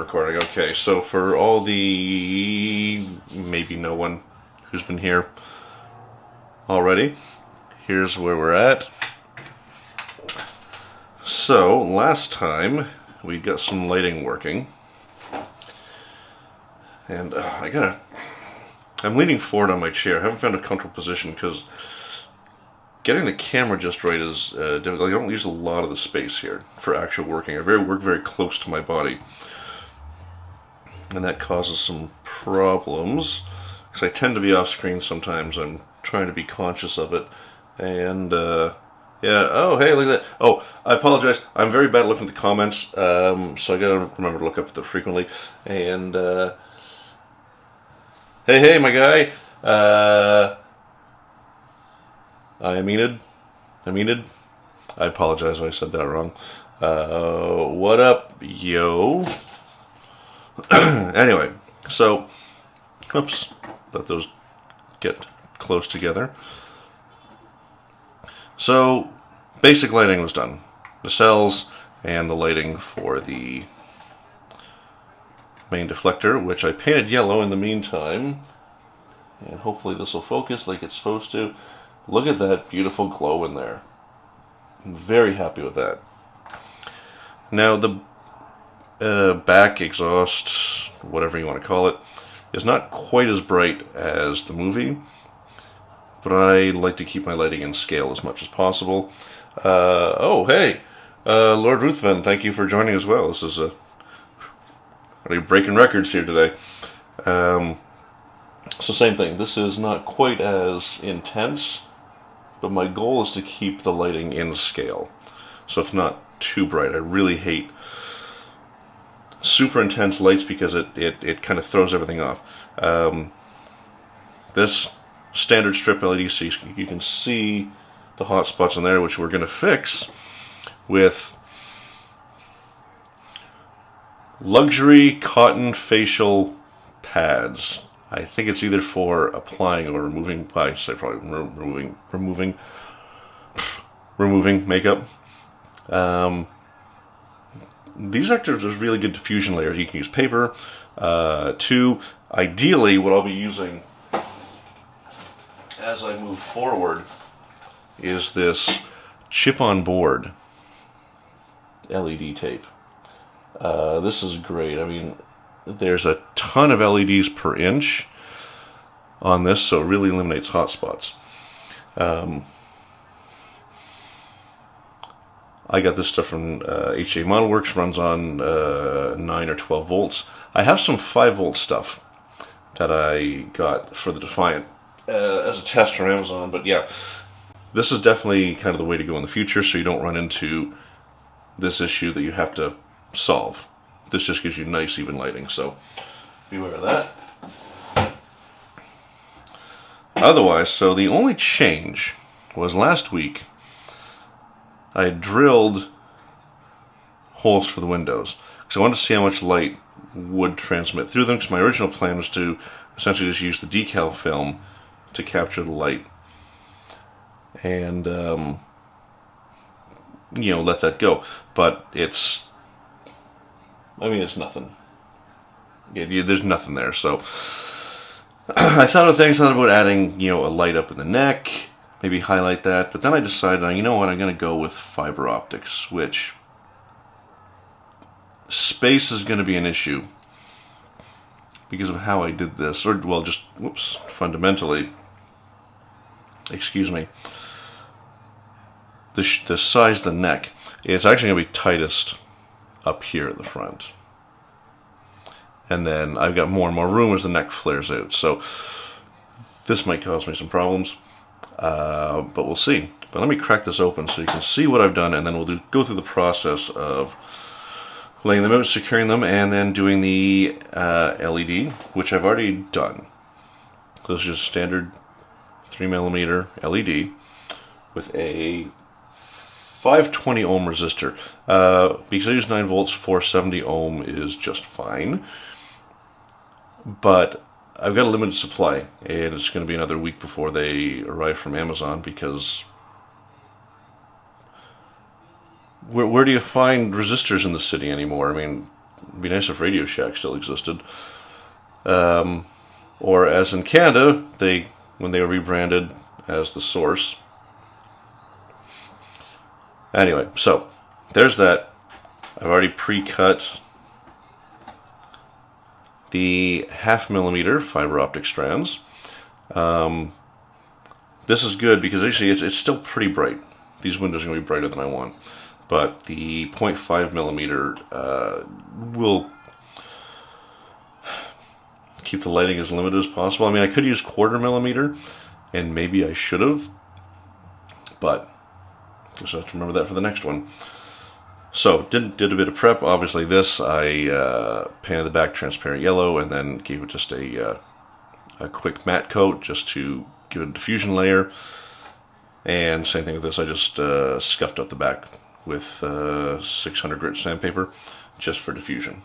recording. Okay, so for all the maybe no one who's been here already, here's where we're at. So last time we got some lighting working, and I'm leaning forward on my chair. I haven't found a comfortable position because getting the camera just right is difficult. I don't use a lot of the space here for actual working. I work very close to my body, and that causes some problems because I tend to be off screen sometimes. I'm trying to be conscious of it, and yeah. Oh, hey, look at that. Oh, I apologize. I'm very bad at looking at the comments, so I gotta remember to look up them frequently. And hey, my guy. I apologize if I said that wrong. What up, yo? Anyway, so, oops, let those get close together. So, basic lighting was done. Nacelles and the lighting for the main deflector, which I painted yellow in the meantime. And hopefully this will focus like it's supposed to. Look at that beautiful glow in there. I'm very happy with that. Now the back exhaust, whatever you want to call it, is not quite as bright as the movie, but I like to keep my lighting in scale as much as possible. Oh, hey, Lord Ruthven, thank you for joining as well. This is breaking records here today. So same thing, this is not quite as intense, but my goal is to keep the lighting in scale, so it's not too bright. I really hate super intense lights because it kind of throws everything off. This standard strip LED, so you can see the hot spots in there, which we're going to fix with luxury cotton facial pads. I think it's either for applying or removing, removing makeup. These are just really good diffusion layers. You can use paper. Ideally, what I'll be using as I move forward is this chip-on-board LED tape. This is great. I mean, there's a ton of LEDs per inch on this, so it really eliminates hot spots. I got this stuff from HA Model Works, runs on 9 or 12 volts. I have some 5 volt stuff that I got for the Defiant as a test from Amazon, but yeah, this is definitely kind of the way to go in the future, so you don't run into this issue that you have to solve. This just gives you nice even lighting, so beware of that. Otherwise, so the only change was last week I drilled holes for the windows because I wanted to see how much light would transmit through them, because my original plan was to essentially just use the decal film to capture the light and you know, let that go. But it's nothing. Yeah, there's nothing there. So I thought of things. I thought about adding, you know, a light up in the neck, maybe highlight that. But then I decided, you know what, I'm going to go with fiber optics, which space is going to be an issue because of how I did this, or well, just whoops, fundamentally. Excuse me. The size of the neck, it's actually going to be tightest up here at the front, and then I've got more and more room as the neck flares out, so this might cause me some problems, but we'll see. But let me crack this open so you can see what I've done, and then we'll go through the process of laying them out, securing them, and then doing the LED, which I've already done. This is just standard 3mm LED with a 520 ohm resistor. Because I use 9 volts, 470 ohm is just fine. But I've got a limited supply, and it's going to be another week before they arrive from Amazon, because where do you find resistors in the city anymore? I mean, It'd be nice if Radio Shack still existed. Or as in Canada, when they were rebranded as The Source. Anyway, so there's that. I've already pre-cut the 0.5mm fiber optic strands. This is good because actually it's still pretty bright. These windows are going to be brighter than I want. But the 0.5mm will keep the lighting as limited as possible. I mean, I could use 1/4mm, and maybe I should have, but I guess I have to remember that for the next one. So, did a bit of prep. Obviously this, I painted the back transparent yellow, and then gave it just a quick matte coat, just to give it a diffusion layer. And same thing with this, I just scuffed up the back with 600 grit sandpaper, just for diffusion.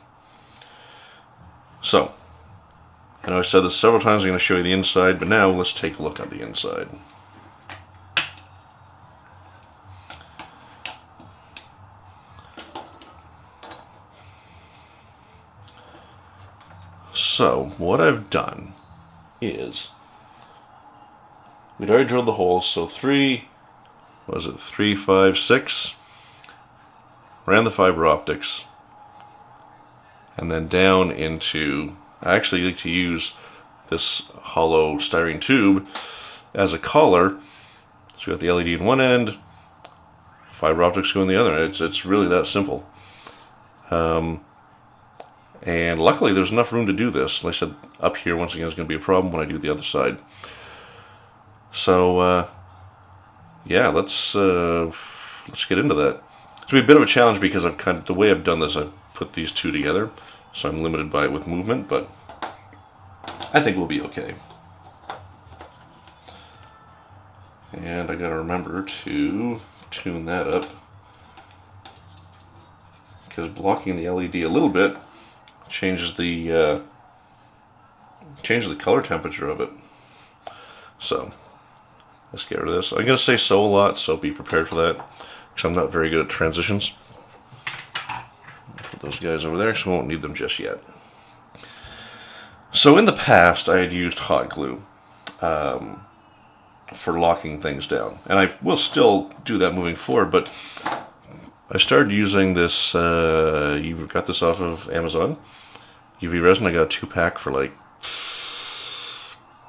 So, I know I said this several times, I'm going to show you the inside, but now let's take a look at the inside. So, what I've done is, we'd already drilled the holes, so 3, 5, 6, ran the fiber optics, and then down into, I actually like to use this hollow styrene tube as a collar. So we got the LED in one end, fiber optics go in the other. It's really that simple. And luckily there's enough room to do this. Like I said, up here once again is going to be a problem when I do the other side. So yeah, let's get into that. It's going to be a bit of a challenge because the way I've done this, I've put these two together, so I'm limited by it with movement, but I think we'll be okay. And I gotta remember to tune that up, because blocking the LED a little bit changes the color temperature of it. So let's get rid of this. I'm gonna say so a lot, so be prepared for that, because I'm not very good at transitions. Put those guys over there, so we won't need them just yet. So in the past, I had used hot glue for locking things down, and I will still do that moving forward, but I started using this, you got this off of Amazon, UV resin. I got a 2-pack for like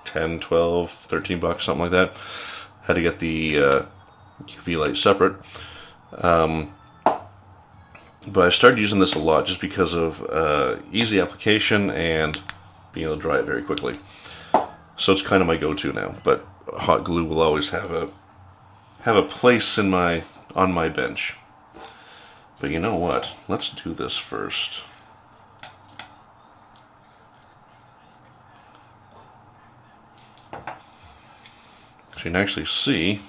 10, 12, 13 bucks, something like that. Had to get the UV light separate. But I started using this a lot just because of easy application and being able to dry it very quickly. So it's kind of my go-to now. But hot glue will always have a place on my bench. But you know what? Let's do this first. So you can actually see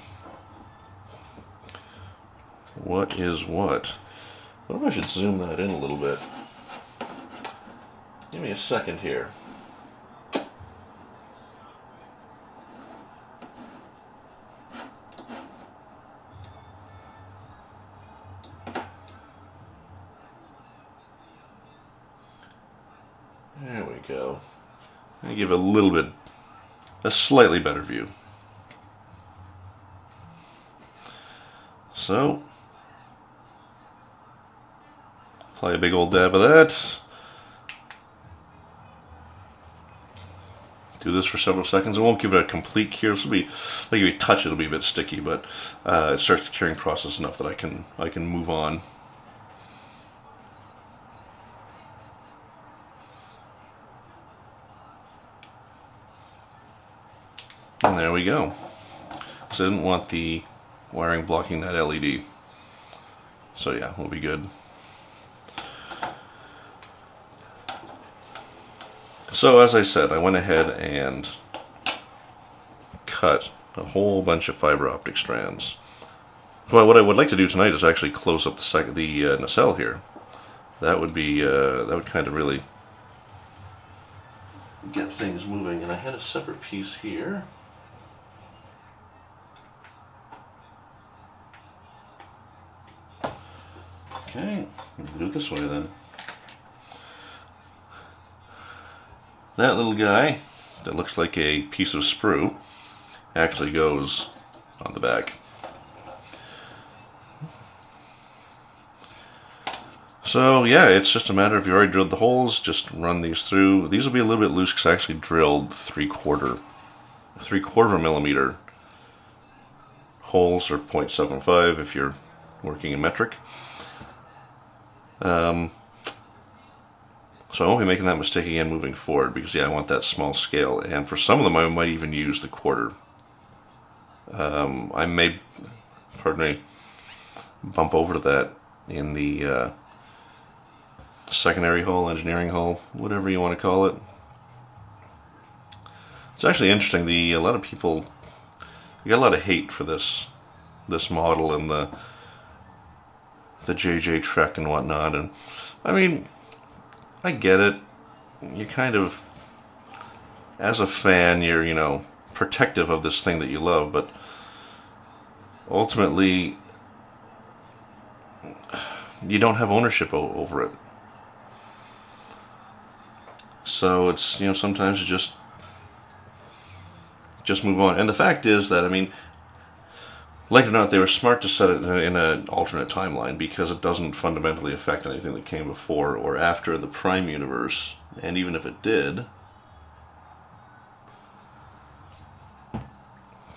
what is what. What if I should zoom that in a little bit? Give me a second here. There we go. Let me give a slightly better view. So, apply a big old dab of that. Do this for several seconds. I won't give it a complete cure. This will be, like, if you touch it, it'll be a bit sticky, but it starts the curing process enough that I can move on. And there we go. So I didn't want the wiring blocking that LED. So yeah, we'll be good. So as I said, I went ahead and cut a whole bunch of fiber optic strands. Well, what I would like to do tonight is actually close up the nacelle here. That would be that would kind of really get things moving. And I had a separate piece here. Okay, we'll do it this way then. that little guy that looks like a piece of sprue actually goes on the back. So yeah, it's just a matter of you already drilled the holes, just run these through. These will be a little bit loose because I actually drilled three-quarter millimeter holes, or 0.75 if you're working in metric. So I won't be making that mistake again moving forward, because yeah, I want that small scale, and for some of them I might even use the quarter. I may, pardon me, bump over to that in the secondary hull, engineering hull, whatever you want to call it. It's actually interesting. A lot of people, you got a lot of hate for this model and the JJ Trek and whatnot. And I mean, I get it. You kind of, as a fan, you're, you know, protective of this thing that you love, but ultimately you don't have ownership over it. So it's, you know, sometimes you just move on. And the fact is that, I mean, like it or not, they were smart to set it in an alternate timeline, because it doesn't fundamentally affect anything that came before or after the Prime universe. And even if it did,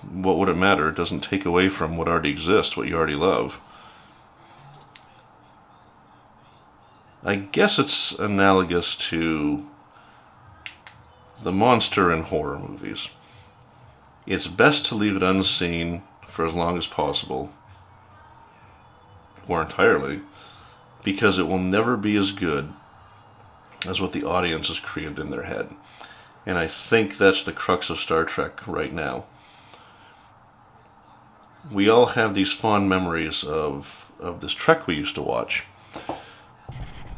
what would it matter? It doesn't take away from what already exists, what you already love. I guess it's analogous to the monster and horror movies. It's best to leave it unseen for as long as possible, or entirely, because it will never be as good as what the audience has created in their head. And I think that's the crux of Star Trek right now. We all have these fond memories of this Trek we used to watch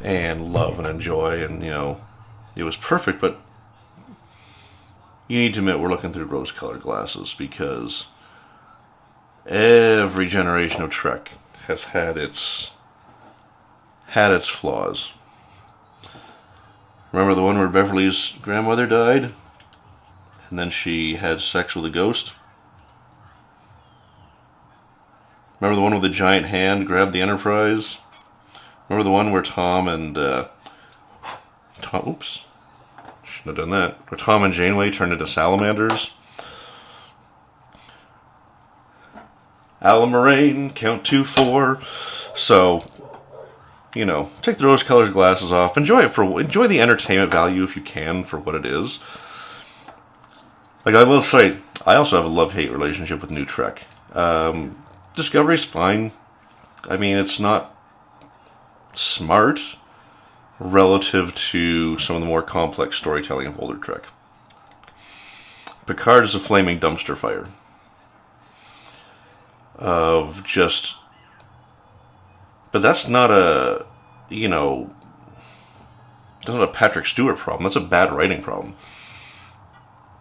and love and enjoy, and, you know, it was perfect, but you need to admit we're looking through rose-colored glasses, because every generation of Trek has had its flaws. Remember the one where Beverly's grandmother died, and then she had sex with a ghost? Remember the one with the giant hand grabbed the Enterprise? Remember the one where Tom and oops, shouldn't have done that. Where Tom and Janeway turned into salamanders? Alan Moraine, count 2, 4. So, you know, take the rose-colored glasses off. Enjoy the entertainment value if you can for what it is. Like, I will say, I also have a love-hate relationship with New Trek. Discovery's fine. I mean, it's not smart relative to some of the more complex storytelling of older Trek. Picard is a flaming dumpster fire of just, but that's not a, you know, that's not a Patrick Stewart problem. That's a bad writing problem.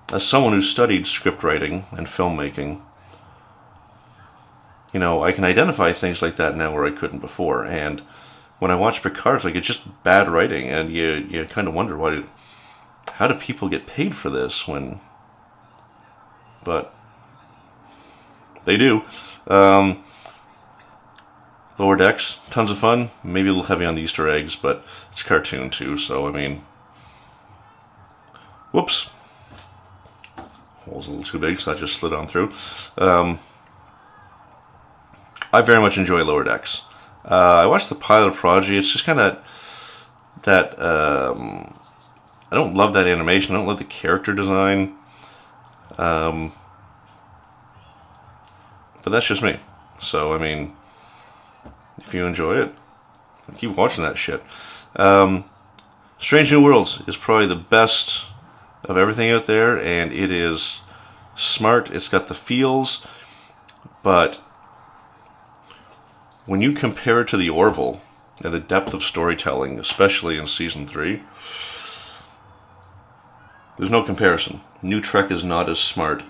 As someone who studied script writing and filmmaking, you know, I can identify things like that now where I couldn't before. And when I watch Picard, it's like, it's just bad writing, and you kind of wonder how do people get paid for this when, but they do. Lower Decks, tons of fun, maybe a little heavy on the Easter eggs, but it's cartoon too, so I mean, whoops, hole's a little too big, so that just slid on through. I very much enjoy Lower Decks. I watched the pilot of Prodigy. It's just kind of that, I don't love that animation, I don't love the character design, but that's just me. So, I mean, if you enjoy it, keep watching that shit. Strange New Worlds is probably the best of everything out there, and it is smart, it's got the feels, but when you compare it to the Orville and the depth of storytelling, especially in Season 3, there's no comparison. New Trek is not as smart.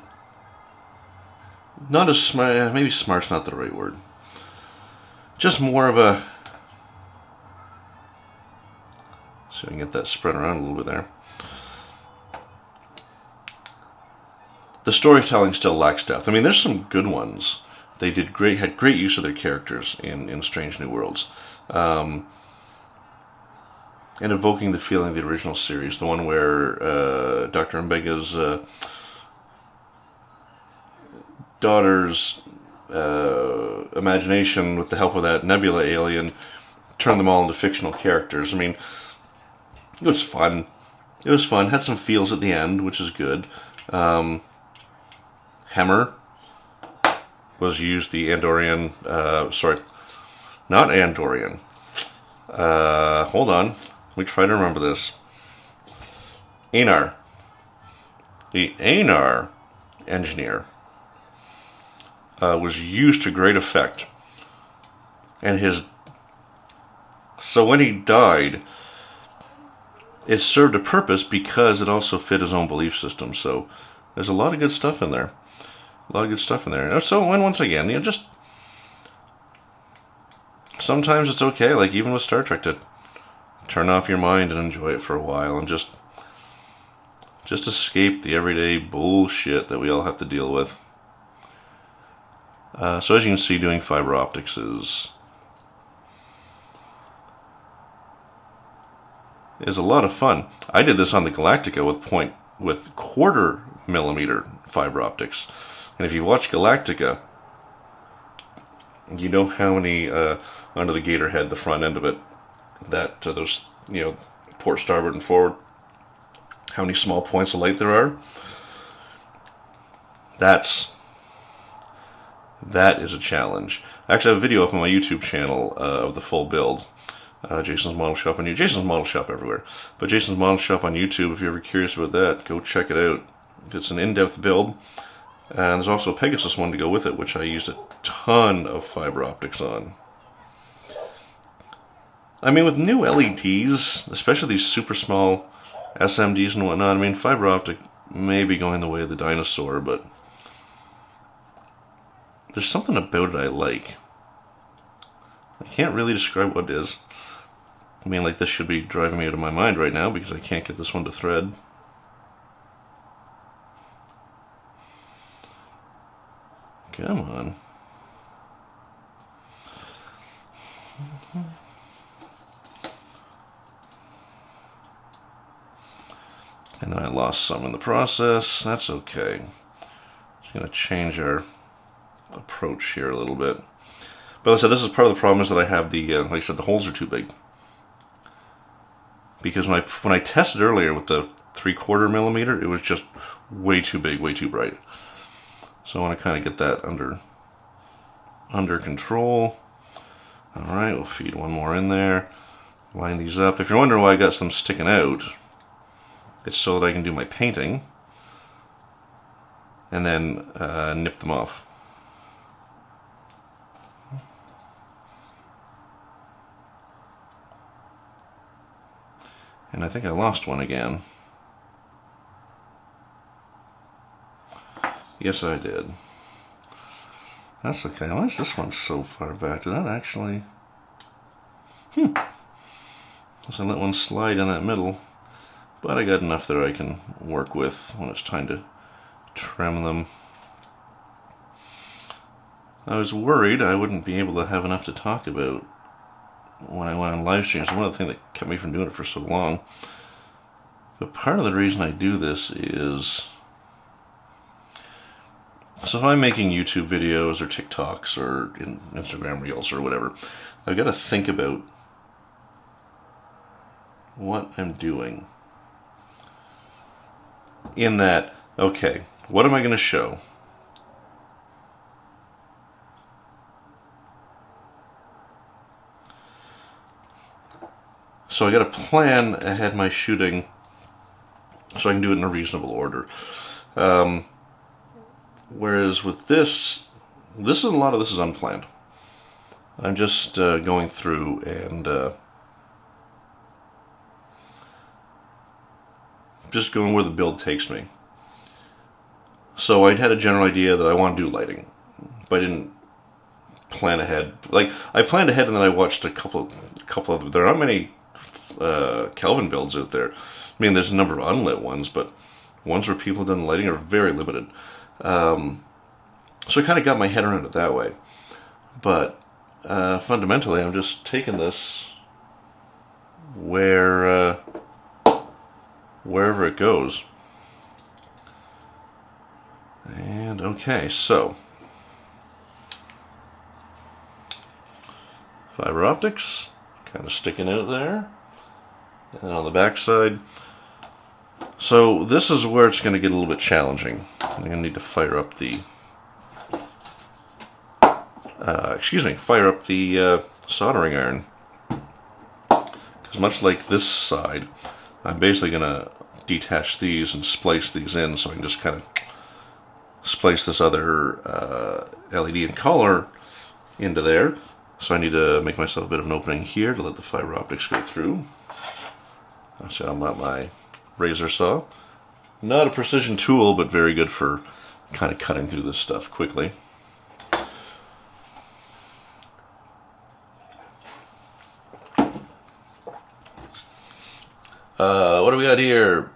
Not as smart, maybe smart's not the right word. Just more of a, so I can get that spread around a little bit there. the storytelling still lacks depth. I mean, there's some good ones. They did had great use of their characters in Strange New Worlds. And evoking the feeling of the original series, the one where Dr. Mbenga's daughter's imagination, with the help of that Nebula alien, turned them all into fictional characters. I mean, it was fun. It was fun. Had some feels at the end, which is good. Hemmer was used, the Andorian, sorry, not Andorian. Hold on. Let me try to remember this. Anar. The Anar engineer was used to great effect. And so when he died, it served a purpose because it also fit his own belief system. So there's a lot of good stuff in there. A lot of good stuff in there. So, and once again, just sometimes it's okay, like even with Star Trek, to turn off your mind and enjoy it for a while and just escape the everyday bullshit that we all have to deal with. So as you can see, doing fiber optics is a lot of fun. I did this on the Galactica with 1/4 millimeter fiber optics. And if you watch Galactica, you know how many under the gator head, the front end of it, that those, port, starboard, and forward, how many small points of light there are. That is a challenge. I actually have a video up on my YouTube channel of the full build. Jason's Model Shop on YouTube. Jason's Model Shop everywhere. But Jason's Model Shop on YouTube, if you're ever curious about that, go check it out. It's an in-depth build. And there's also a Pegasus one to go with it, which I used a ton of fiber optics on. I mean, with new LEDs, especially these super small SMDs and whatnot, I mean, fiber optic may be going the way of the dinosaur, but there's something about it I like. I can't really describe what it is. I mean, like, this should be driving me out of my mind right now because I can't get this one to thread. Come on. And then I lost some in the process. That's okay. Just going to change our approach here a little bit. But like I said, this is part of the problem, is that I have the, like I said, the holes are too big. Because when I tested earlier with the 3/4 millimeter, it was just way too big, way too bright. So I want to kind of get that under control. Alright, we'll feed one more in there. Line these up. If you're wondering why I got some sticking out, it's so that I can do my painting and then nip them off. And I think I lost one again. Yes, I did. That's okay. Why is this one so far back? Did that actually... So I let one slide in that middle. But I got enough there I can work with when it's time to trim them. I was worried I wouldn't be able to have enough to talk about when I went on live streams. It's one of the things that kept me from doing it for so long. But part of the reason I do this is... So if I'm making YouTube videos or TikToks or Instagram Reels or whatever, I've got to think about what I'm doing. In that, okay, what am I going to show? So I got to plan ahead my shooting so I can do it in a reasonable order. Whereas with this is a lot of this is unplanned. I'm just going through and just going where the build takes me. So I had a general idea that I want to do lighting, but I didn't plan ahead. Like, I planned ahead and then I watched a couple of, there aren't many Kelvin builds out there. I mean, there's a number of unlit ones, but ones where people have done lighting are very limited. So I kind of got my head around it that way. But fundamentally, I'm just taking this wherever it goes. And okay, so fiber optics kind of sticking out there, and on the back side. So this is where it's going to get a little bit challenging. I'm going to need to fire up the soldering iron, because much like this side, I'm basically going to detach these and splice these in, so I can just kind of splice this other LED and color into there. So I need to make myself a bit of an opening here to let the fiber optics go through. So I'm at my razor saw. Not a precision tool, but very good for kind of cutting through this stuff quickly. What do we got here?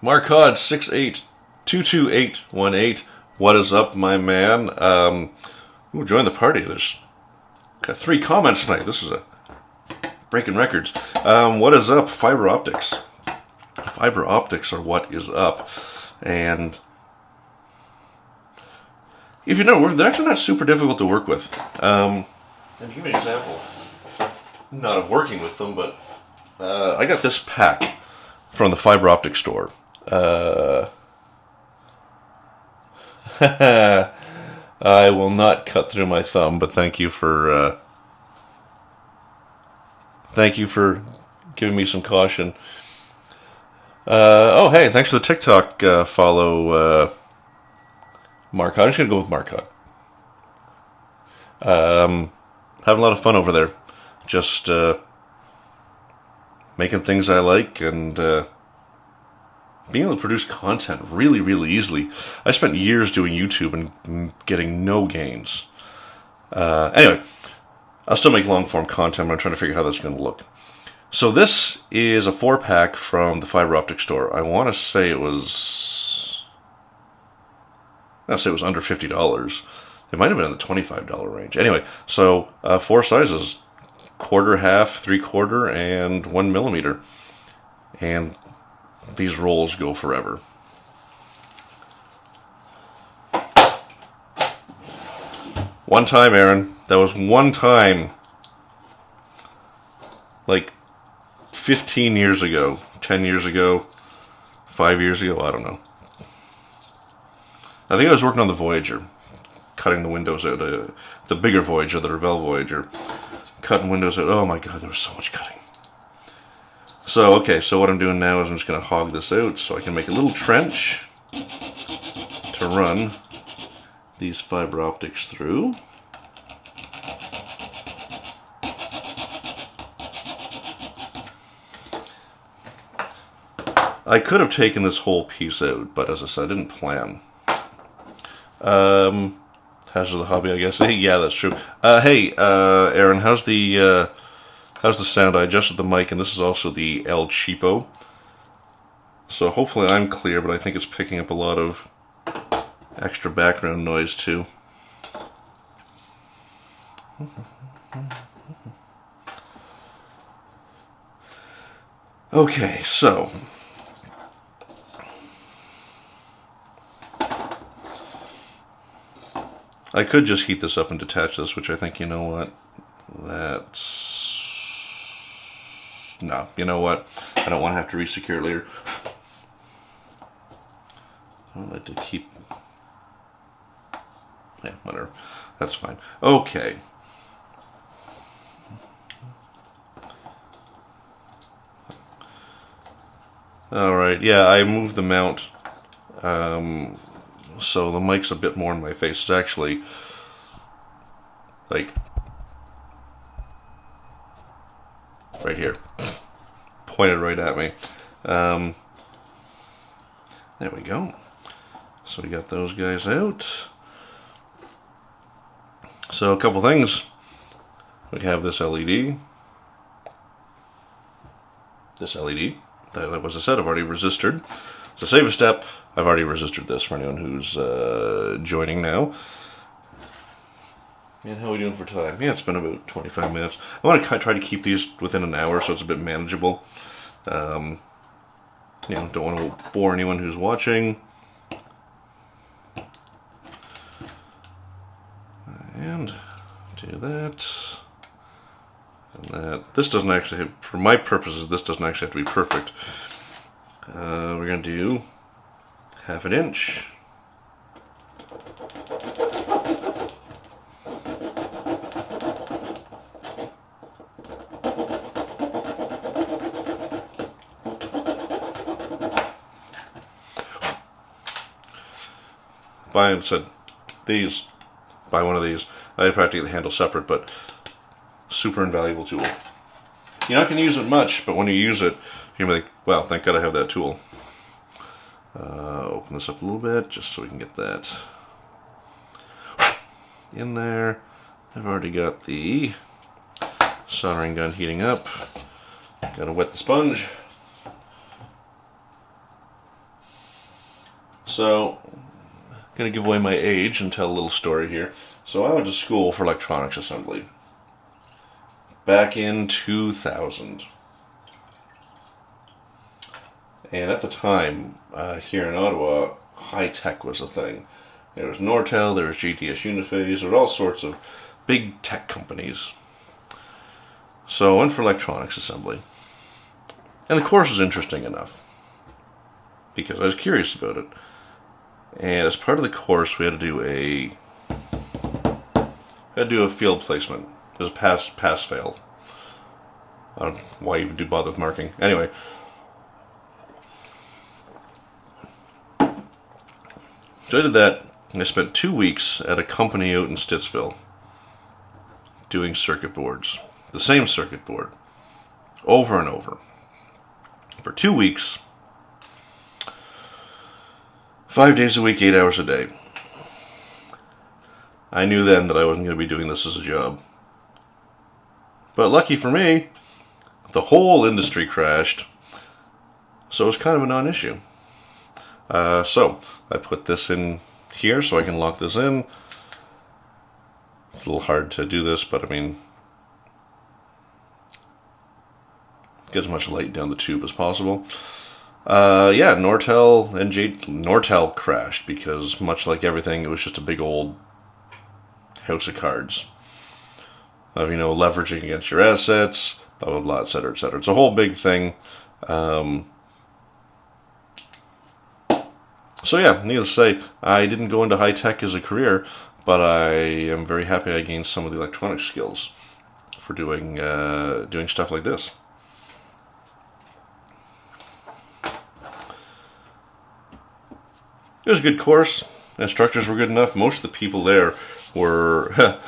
Marcod 6822818. What is up, my man? Join the party. There's got 3 comments tonight. This is a breaking records. What is up? Fiber optics. Fiber optics are what is up. And if you know, they're actually not super difficult to work with. And to give you an example, not of working with them, but I got this pack from the fiber optic store. I will not cut through my thumb, but thank you for giving me some caution. Oh, hey, thanks for the TikTok follow, Marcod. I'm just going to go with Marcod. Having a lot of fun over there. Just making things I like and being able to produce content really, really easily. I spent years doing YouTube and getting no gains. Anyway, I'll still make long-form content, but I'm trying to figure out how that's going to look. So this is a 4-pack from the fiber optic store. I want to say it was... under $50. It might have been in the $25 range. Anyway, so 4 sizes. 1/4, 1/2, 3/4, and 1 millimeter. And these rolls go forever. One time, Aaron. That was one time. Like 15 years ago, 10 years ago, 5 years ago, I don't know. I think I was working on the Voyager, cutting the windows out, the bigger Voyager, the REVELL Voyager, cutting windows out. Oh my god, there was so much cutting. So, okay, so what I'm doing now is I'm just going to hog this out so I can make a little trench to run these fiber optics through. I could have taken this whole piece out, but as I said, I didn't plan. Hazard of the hobby, I guess. Hey, yeah, that's true. Hey, Aaron, how's the sound? I adjusted the mic, and this is also the El Cheapo. So hopefully I'm clear, but I think it's picking up a lot of extra background noise too. Okay, so I could just heat this up and detach this, which I think, you know what, no, you know what, I don't want to have to resecure it later. I like to keep, yeah, whatever, that's fine. Okay. Alright, yeah, I moved the mount, so the mic's a bit more in my face. It's actually, like, right here, pointed right at me. There we go. So we got those guys out. So a couple things. We have this LED. This LED. That was, I said, I've already resisted. So save a step. I've already resisted this for anyone who's joining now. And how are we doing for time? Yeah, it's been about 25 minutes. I want to try to keep these within an hour so it's a bit manageable. You know, don't want to bore anyone who's watching. And do that. And that. This doesn't actually have, for my purposes, this doesn't actually have to be perfect. We're going to do 1/2 inch. Buy said these. Buy one of these. I have to get the handle separate, but super invaluable tool. You're not going to use it much, but when you use it, you're going to be like, wow, thank God I have that tool. Open this up a little bit, just so we can get that in there. I've already got the soldering gun heating up. Gotta wet the sponge. So, gonna give away my age and tell a little story here. So I went to school for electronics assembly back in 2000. And at the time, here in Ottawa, high tech was a thing. There was Nortel, there was GTS Uniphase, there were all sorts of big tech companies. So I went for electronics assembly. And the course was interesting enough, because I was curious about it. And as part of the course, we had to do a field placement. It was a pass-fail. I don't know why even do bother with marking. Anyway. So I did that, and I spent 2 weeks at a company out in Stittsville doing circuit boards. The same circuit board. Over and over. For 2 weeks. 5 days a week, 8 hours a day. I knew then that I wasn't going to be doing this as a job. But lucky for me, the whole industry crashed, so it was kind of a non-issue. So I put this in here so I can lock this in. It's a little hard to do this, but I mean, get as much light down the tube as possible. Yeah, Nortel crashed because, much like everything, it was just a big old house of cards. You know, leveraging against your assets, blah blah blah, etc., etc. It's a whole big thing. So yeah, needless to say, I didn't go into high tech as a career, but I am very happy I gained some of the electronic skills for doing stuff like this. It was a good course. The instructors were good enough. Most of the people there were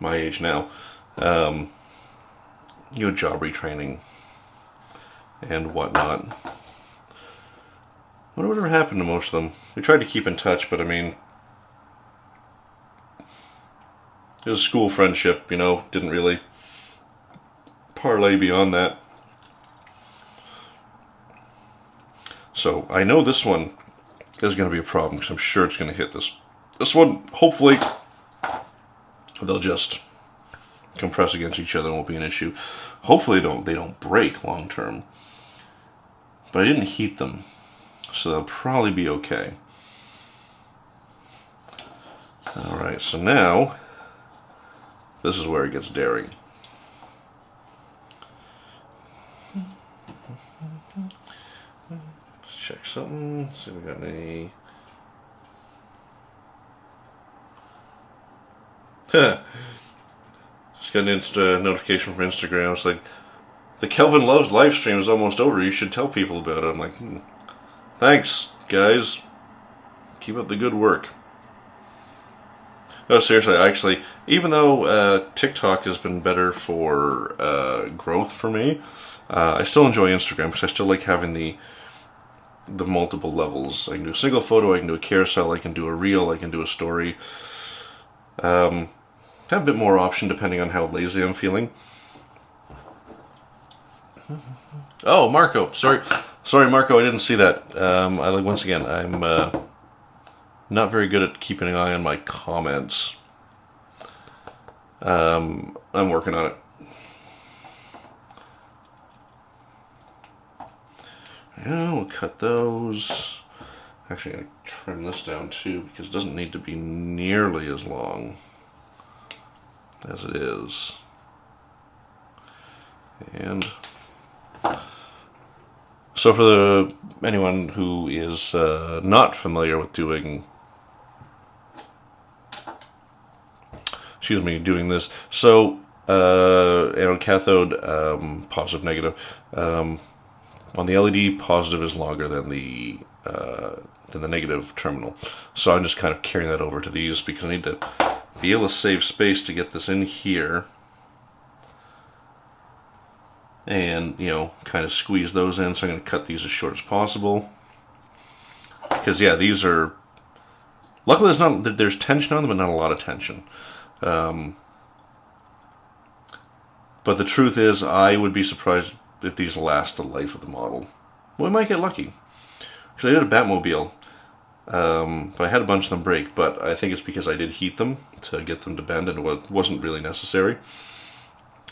my age now. You know, job retraining and whatnot. I wonder whatever happened to most of them. We tried to keep in touch, but I mean, it was a school friendship, you know, didn't really parlay beyond that. So I know this one is going to be a problem, because I'm sure it's going to hit this. This one, hopefully, they'll just compress against each other and won't be an issue. Hopefully they don't break long term. But I didn't heat them, so they'll probably be okay. Alright, so now, this is where it gets daring. Let's check something, see if we got any... Just got an notification from Instagram. It's like, the Kelvin Loves live stream is almost over. You should tell people about it. I'm like, thanks, guys. Keep up the good work. No, seriously, actually, even though TikTok has been better for growth for me, I still enjoy Instagram because I still like having the multiple levels. I can do a single photo, I can do a carousel, I can do a reel, I can do a story. Have a bit more option depending on how lazy I'm feeling. Oh, Marco, sorry. Sorry, Marco, I didn't see that. Once again, I'm not very good at keeping an eye on my comments. I'm working on it. Yeah, we'll cut those. Actually, I'm going to trim this down too because it doesn't need to be nearly as long as it is. And so for anyone who is not familiar with doing, doing this, so anode cathode, positive negative. On the LED, positive is longer than the negative terminal. So I'm just kind of carrying that over to these because I need to be able to save space to get this in here. And, you know, kind of squeeze those in. So I'm going to cut these as short as possible. Because, yeah, these are... Luckily, there's tension on them, but not a lot of tension. But the truth is, I would be surprised if these last the life of the model. Well, we might get lucky. Because I did a Batmobile, but I had a bunch of them break, but I think it's because I did heat them to get them to bend, and it wasn't really necessary.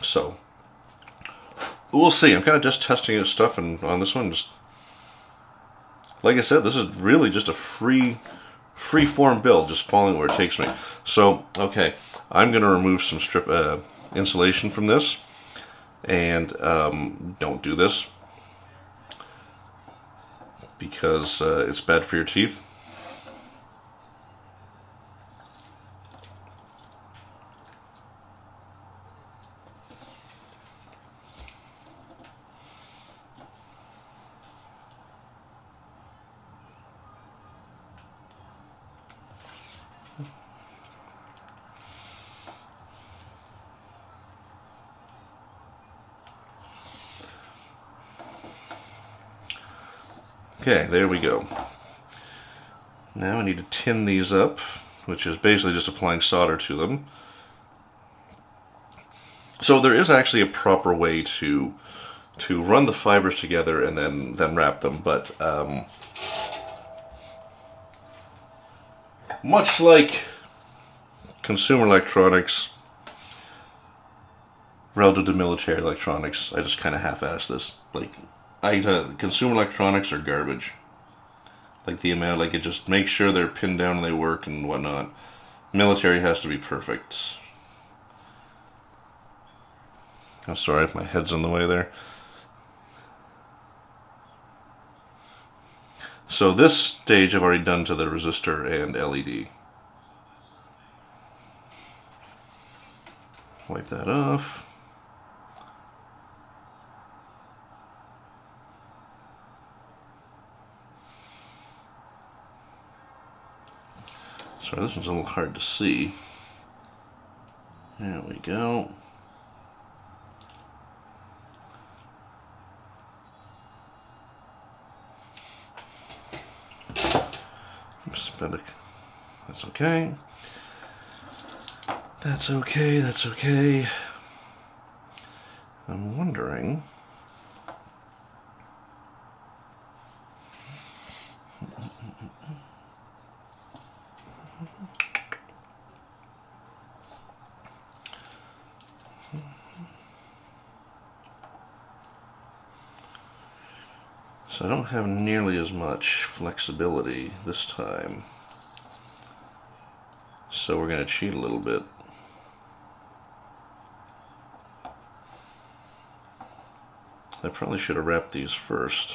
So, we'll see. I'm kind of just testing this stuff, and on this one, just like I said, this is really just a free-form build, just following where it takes me. So, okay, I'm going to remove some strip insulation from this, and don't do this because it's bad for your teeth. Okay, there we go. Now I need to tin these up, which is basically just applying solder to them. So there is actually a proper way to run the fibers together and then wrap them, but much like consumer electronics relative to military electronics, I just kind of half-ass this. Like, consumer electronics are garbage. Like the amount, like it just makes sure they're pinned down and they work and whatnot. Military has to be perfect. I'm sorry if my head's in the way there. So this stage I've already done to the resistor and LED. Wipe that off. Sorry, this one's a little hard to see. There we go. Oops, that's okay. That's okay, that's okay. I'm wondering... So I don't have nearly as much flexibility this time. So we're going to cheat a little bit. I probably should have wrapped these first.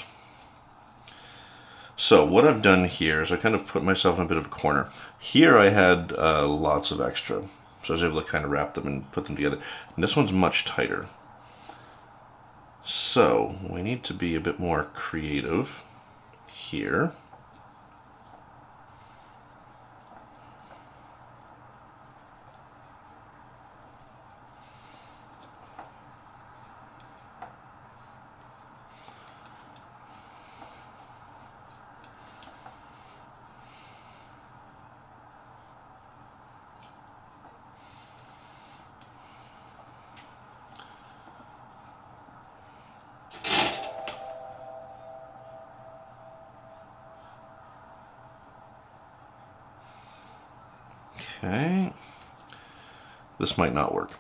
So what I've done here is I kind of put myself in a bit of a corner. Here I had lots of extra, so I was able to kind of wrap them and put them together. And this one's much tighter. So we need to be a bit more creative here. Okay. This might not work.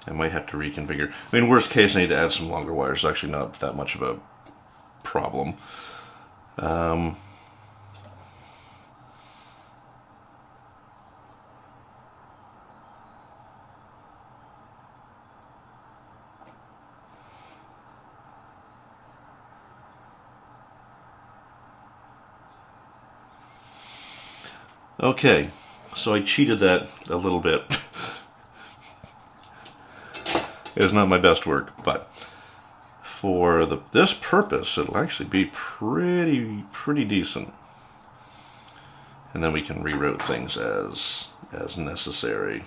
I might have to reconfigure. I mean, worst case, I need to add some longer wires. It's actually not that much of a problem. Okay, so I cheated that a little bit. It was not my best work, but for this purpose, it'll actually be pretty decent. And then we can reroute things as necessary.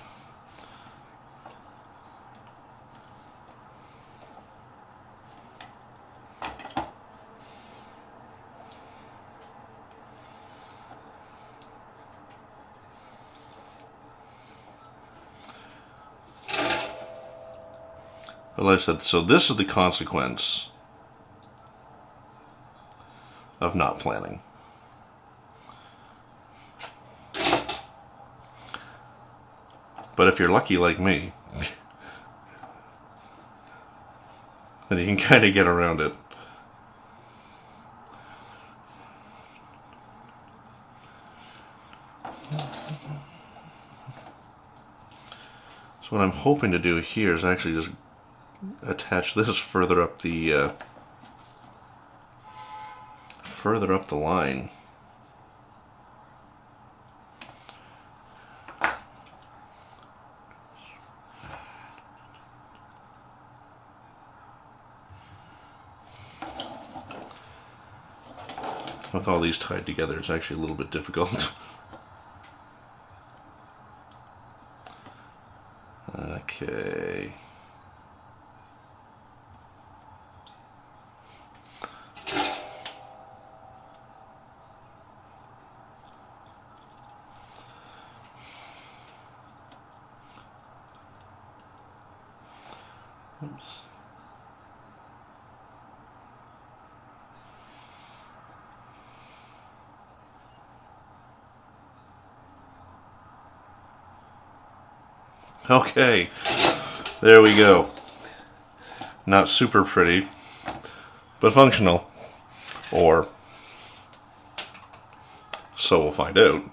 But like I said, so this is the consequence of not planning. But if you're lucky like me, then you can kind of get around it. So what I'm hoping to do here is actually just attach this further up the line. With all these tied together, it's actually a little bit difficult. Okay. Oops. Okay, there we go. Not super pretty, but functional. Or so we'll find out.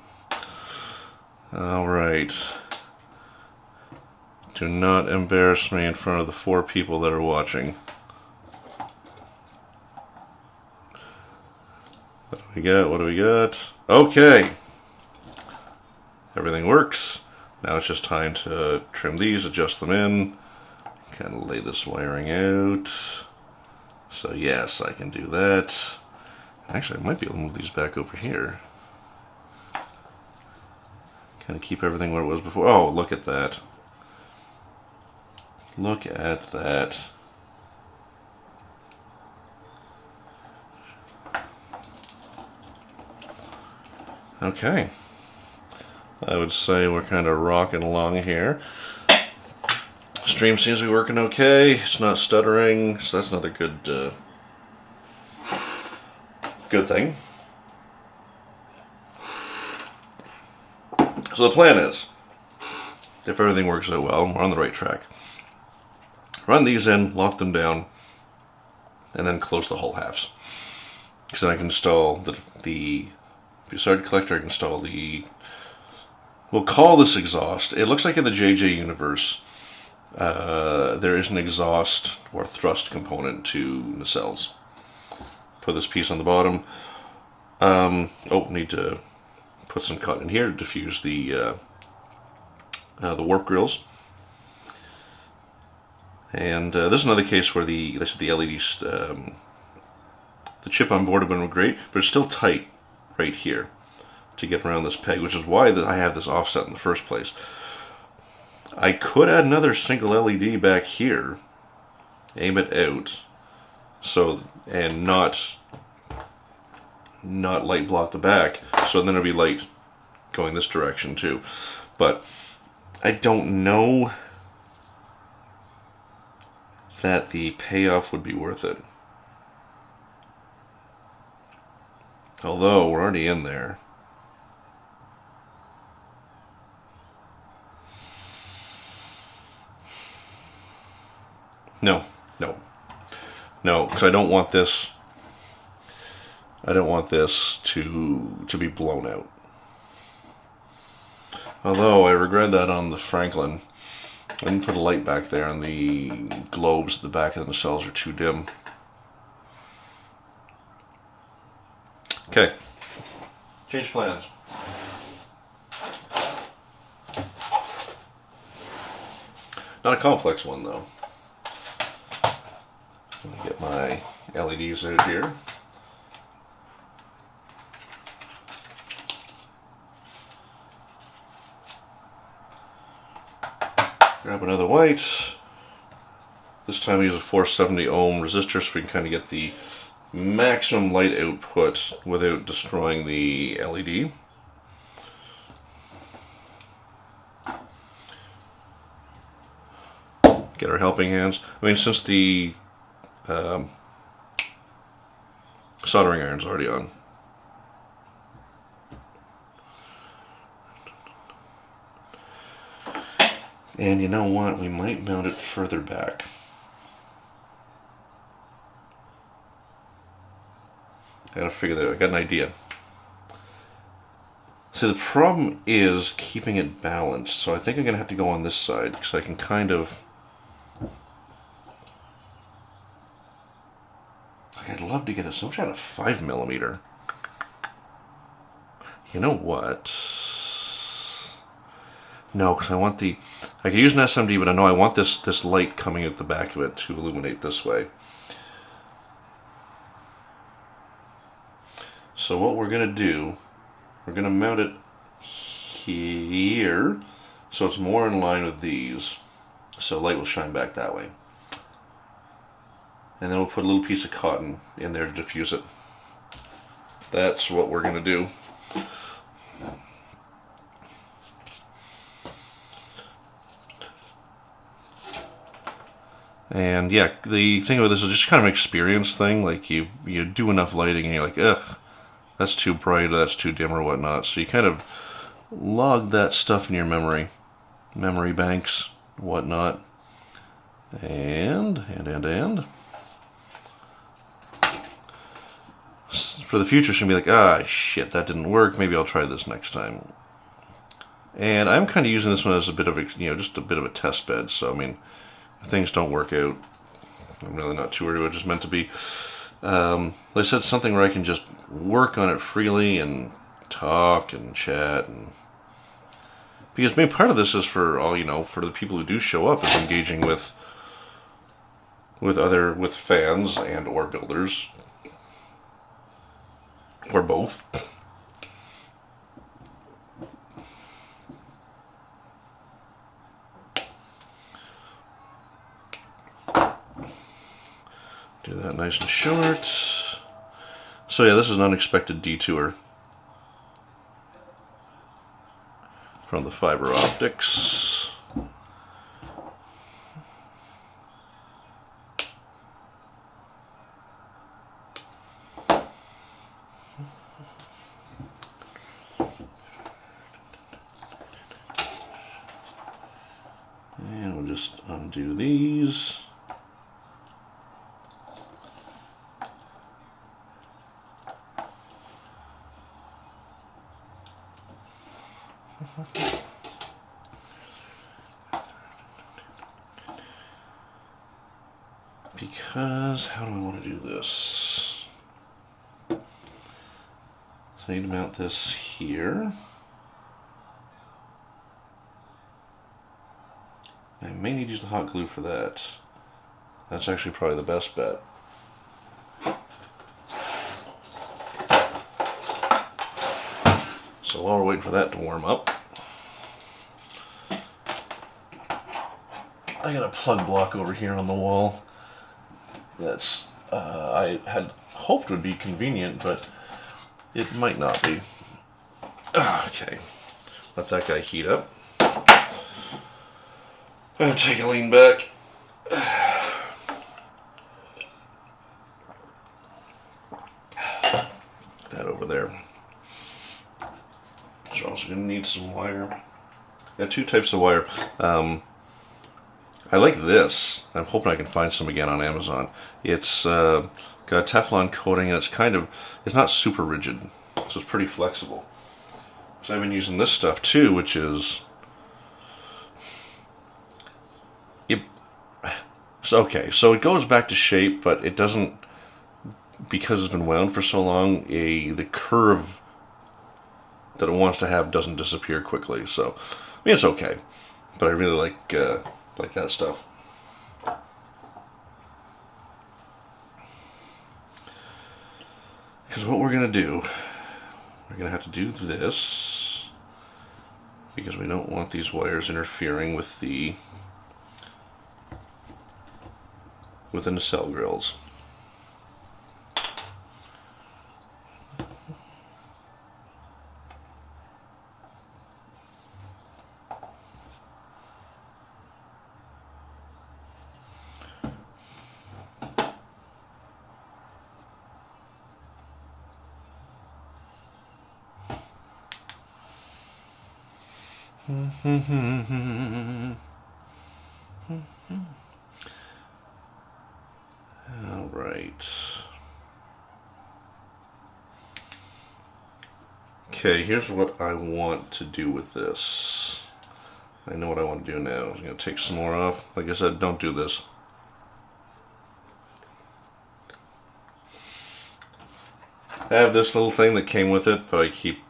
Alright. Do not embarrass me in front of the 4 people that are watching. What do we got? What do we got? Okay! Everything works. Now it's just time to trim these, adjust them in, kind of lay this wiring out. So yes, I can do that. Actually, I might be able to move these back over here. Kind of keep everything where it was before. Oh, look at that. Look at that. Okay. I would say we're kind of rocking along here. Stream seems to be working okay. It's not stuttering, so that's another good thing. So the plan is, if everything works out well, we're on the right track. Run these in, lock them down, and then close the hull halves. Because then I can install the Bussard collector. I can install the. We'll call this exhaust. It looks like in the JJ universe, there is an exhaust or thrust component to nacelles. Put this piece on the bottom. Need to put some cotton in here to diffuse the warp grills. And this is another case where the LED, the chip on board would have been great, but it's still tight right here to get around this peg, which is why I have this offset in the first place. I could add another single LED back here, aim it out, so and not light block the back, so then it'll be light going this direction too. But I don't know that the payoff would be worth it. Although we're already in there. No, no, no, because I don't want this. I don't want this to be blown out. Although I regret that on the Franklin, I didn't put a light back there, and the globes at the back of the nacelles are too dim. Okay, change plans. Not a complex one though. Let me get my LEDs out here. Grab another white. This time I use a 470 ohm resistor so we can kind of get the maximum light output without destroying the LED. Get our helping hands. I mean, since the soldering iron's already on. And you know what? We might mount it further back. I gotta figure that out. I got an idea. So the problem is keeping it balanced. So I think I'm gonna have to go on this side because I can kind of. Like, I'd love to get some kind of 5mm. You know what? No, because I want the. I could use an SMD, but I know I want this light coming out the back of it to illuminate this way. So what we're gonna do, we're gonna mount it here, so it's more in line with these. So light will shine back that way. And then we'll put a little piece of cotton in there to diffuse it. That's what we're gonna do. And yeah, the thing with this is just kind of an experience thing. Like you do enough lighting and you're like, ugh, that's too bright or that's too dim or whatnot. So you kind of log that stuff in your memory banks, whatnot. And. For the future, she'll be like, ah, shit, that didn't work. Maybe I'll try this next time. And I'm kind of using this one as a bit of a, just a bit of a test bed. So, I mean, if things don't work out, I'm really not too worried about it. Just meant to be, like I said, something where I can just work on it freely and talk and chat. And because maybe part of this is for all, for the people who do show up, is engaging with fans and or builders. Or both. Do that nice and short. So yeah, this is an unexpected detour from the fiber optics. And we'll just undo these. Because, how do I want to do this? So I need to mount this here. I may need to use the hot glue for that. That's actually probably the best bet. So while we're waiting for that to warm up, I got a plug block over here on the wall. That's I had hoped would be convenient, but it might not be. Okay, let that guy heat up. I'm gonna take a lean back. That over there. So we're also gonna need some wire. Got two types of wire. I like this. I'm hoping I can find some again on Amazon. It's got a Teflon coating, and it's not super rigid, so it's pretty flexible. So I've been using this stuff too, which is okay. So it goes back to shape, but it doesn't, because it's been wound for so long. The curve that it wants to have doesn't disappear quickly. So I mean, it's okay, but I really like that stuff. Because what we're going to do, we're going to have to do this, because we don't want these wires interfering with the nacelle grills. All right. Okay, here's what I want to do with this. I know what I want to do now. I'm going to take some more off. Like I said, don't do this. I have this little thing that came with it, but I keep,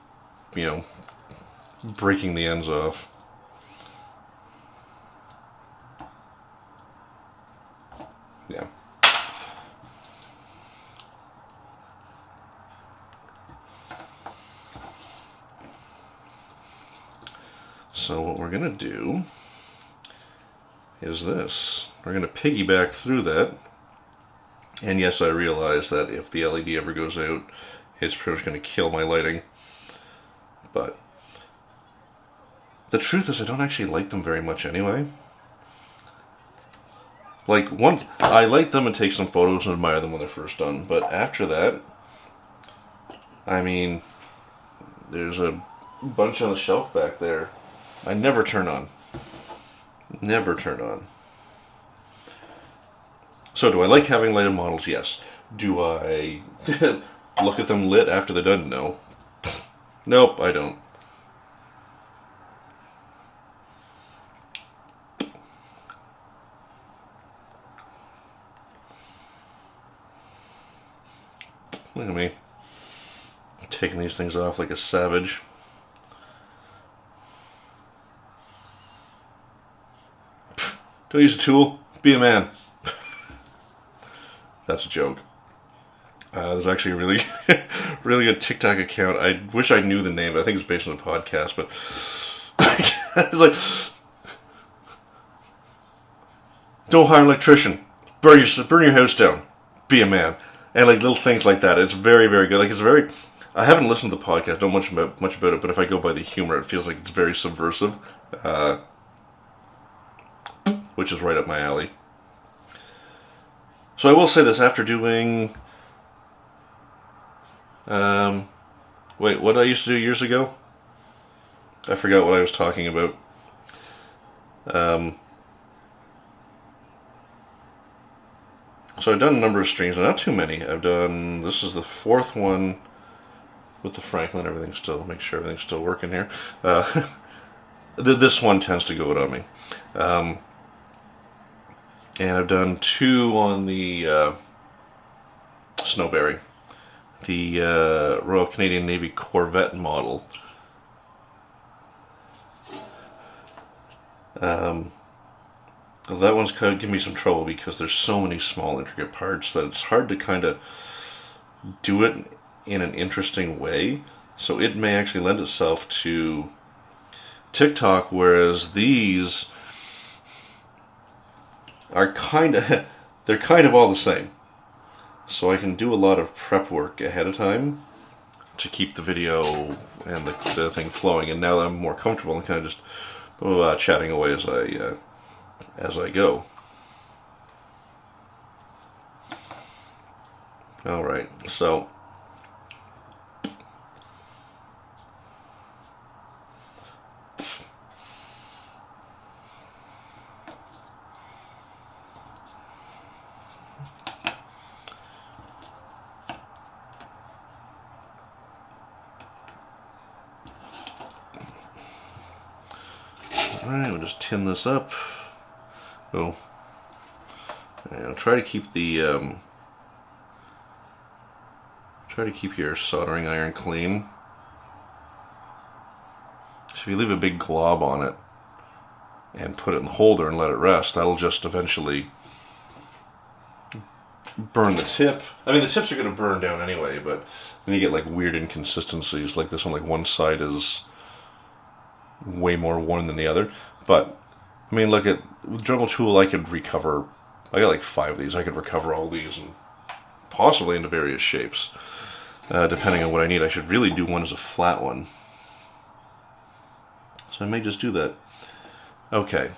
breaking the ends off. Yeah. So what we're going to do is this. We're going to piggyback through that. And yes, I realize that if the LED ever goes out, it's pretty much going to kill my lighting. But the truth is, I don't actually like them very much anyway. Like, I light them and take some photos and admire them when they're first done. But after that, I mean, there's a bunch on the shelf back there I never turn on. Never turn on. So do I like having lighted models? Yes. Do I look at them lit after they're done? No. Nope, I don't. Look at me. Taking these things off like a savage. Don't use a tool. Be a man. That's a joke. There's actually a really, really good TikTok account. I wish I knew the name. I think it's based on a podcast, but it's like, don't hire an electrician. Burn your house down. Be a man. And like little things like that. It's very, very good. Like, it's very. I haven't listened to the podcast. Don't know much about it. But if I go by the humor, it feels like it's very subversive, which is right up my alley. So I will say this, after doing, wait, what did I used to do years ago? I forgot what I was talking about. So I've done a number of streams, not too many. This is the 4th one with the Franklin. Everything's still, make sure everything's still working here. This one tends to go out on me. And I've done 2 on the Snowberry, the Royal Canadian Navy Corvette model. That one's kind of giving me some trouble because there's so many small intricate parts that it's hard to kind of do it in an interesting way. So it may actually lend itself to TikTok, whereas these are they're kind of all the same. So I can do a lot of prep work ahead of time to keep the video and the thing flowing. And now that I'm more comfortable, I'm kind of just chatting away as I go. All right, so Alright, we'll just tin this up. Oh. And try to keep the your soldering iron clean. So if you leave a big glob on it and put it in the holder and let it rest, that'll just eventually burn the tip. I mean, the tips are going to burn down anyway, but then you get like weird inconsistencies, like this one, like one side is way more worn than the other. But I mean, look at with Dremel tool, I could recover. I got like 5 of these. I could recover all these and possibly into various shapes, depending on what I need. I should really do one as a flat one, so I may just do that. Okay.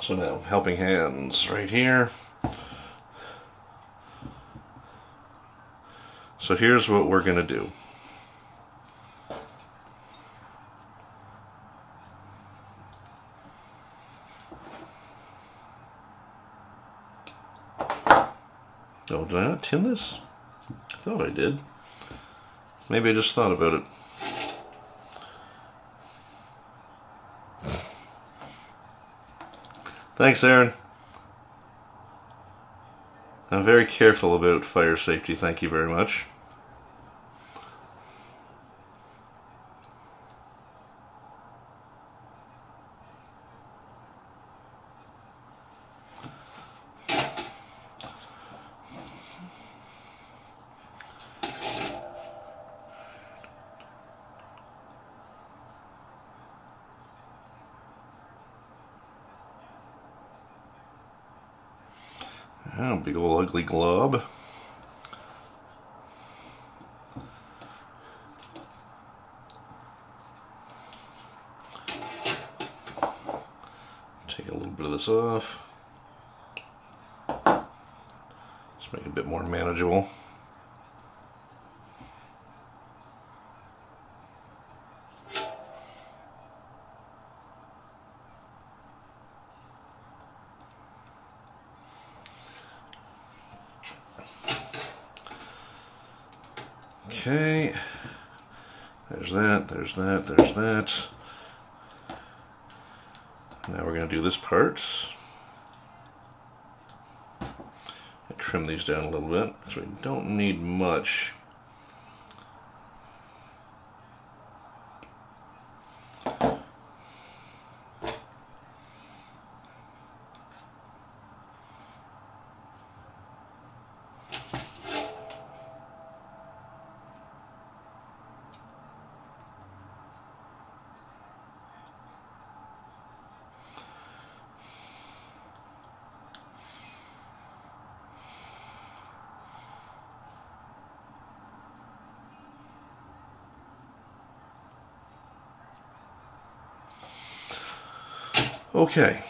So now, helping hands right here. So here's what we're going to do. Oh, did I not tin this? I thought I did. Maybe I just thought about it. Thanks, Aaron. I'm very careful about fire safety, thank you very much. Oh, big old ugly glob. Take a little bit of this off. Just make it a bit more manageable. Okay, there's that, there's that, there's that. Now we're going to do this part. And trim these down a little bit, so we don't need much. Okay,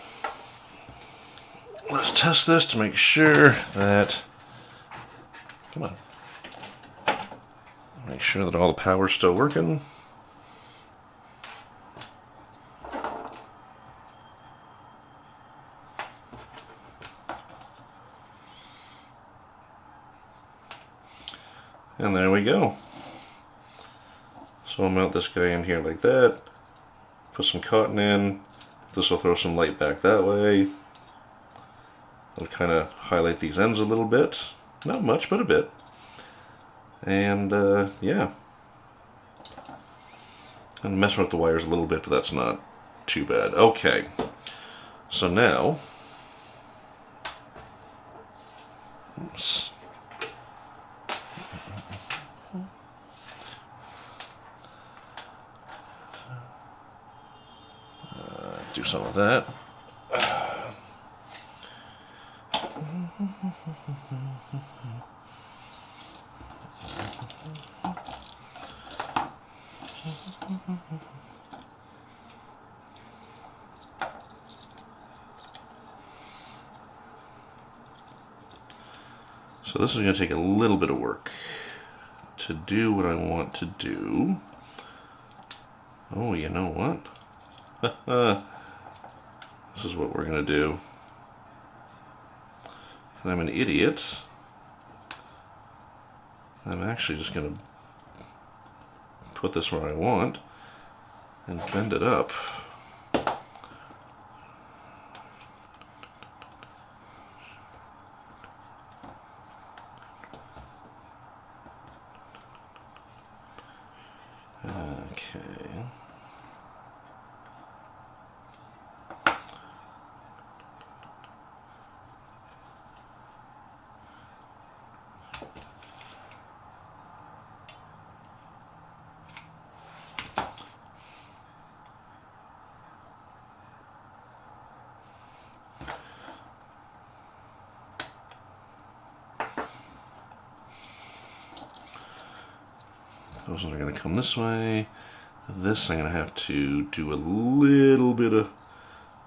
let's test this to make sure that, come on, make sure that all the power's still working. And there we go. So I'll mount this guy in here like that, put some cotton in. This will throw some light back that way. It'll kind of highlight these ends a little bit. Not much, but a bit. And yeah. I'm messing with the wires a little bit, but that's not too bad. Okay. So now, oops. Do some of that. So this is going to take a little bit of work to do what I want to do. Oh, you know what? This is what we're going to do. And I'm an idiot. I'm actually just going to put this where I want and bend it up. Those ones are going to come this way. This I'm going to have to do a little bit of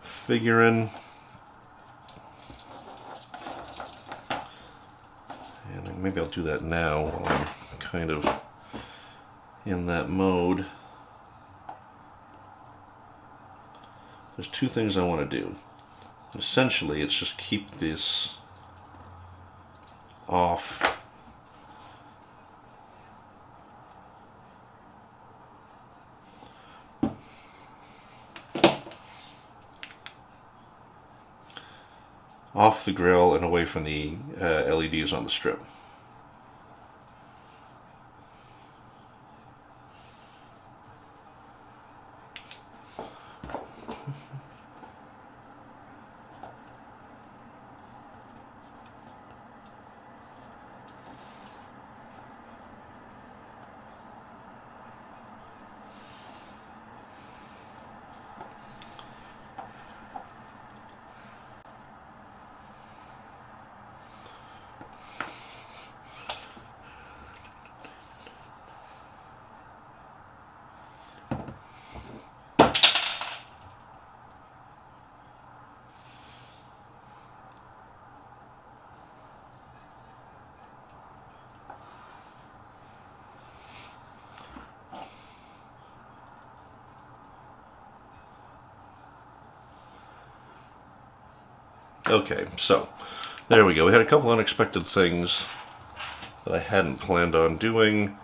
figuring. And maybe I'll do that now while I'm kind of in that mode. There's two things I want to do. Essentially, it's just keep this off the grill and away from the LEDs on the strip. Okay, so there we go. We had a couple unexpected things that I hadn't planned on doing.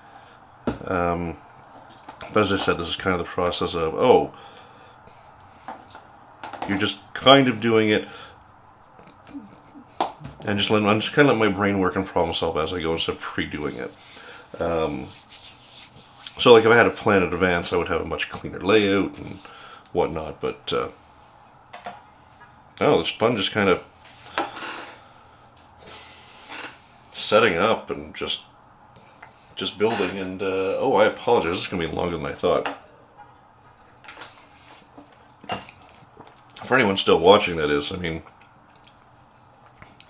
But as I said, this is kind of the process of, oh, you're just kind of doing it, and I'm just kind of letting my brain work and problem solve as I go instead of pre-doing it. So like if I had a plan in advance, I would have a much cleaner layout and whatnot, but oh, it's fun just kind of setting up and just building. And oh, I apologize, this is going to be longer than I thought. For anyone still watching, that is, I mean,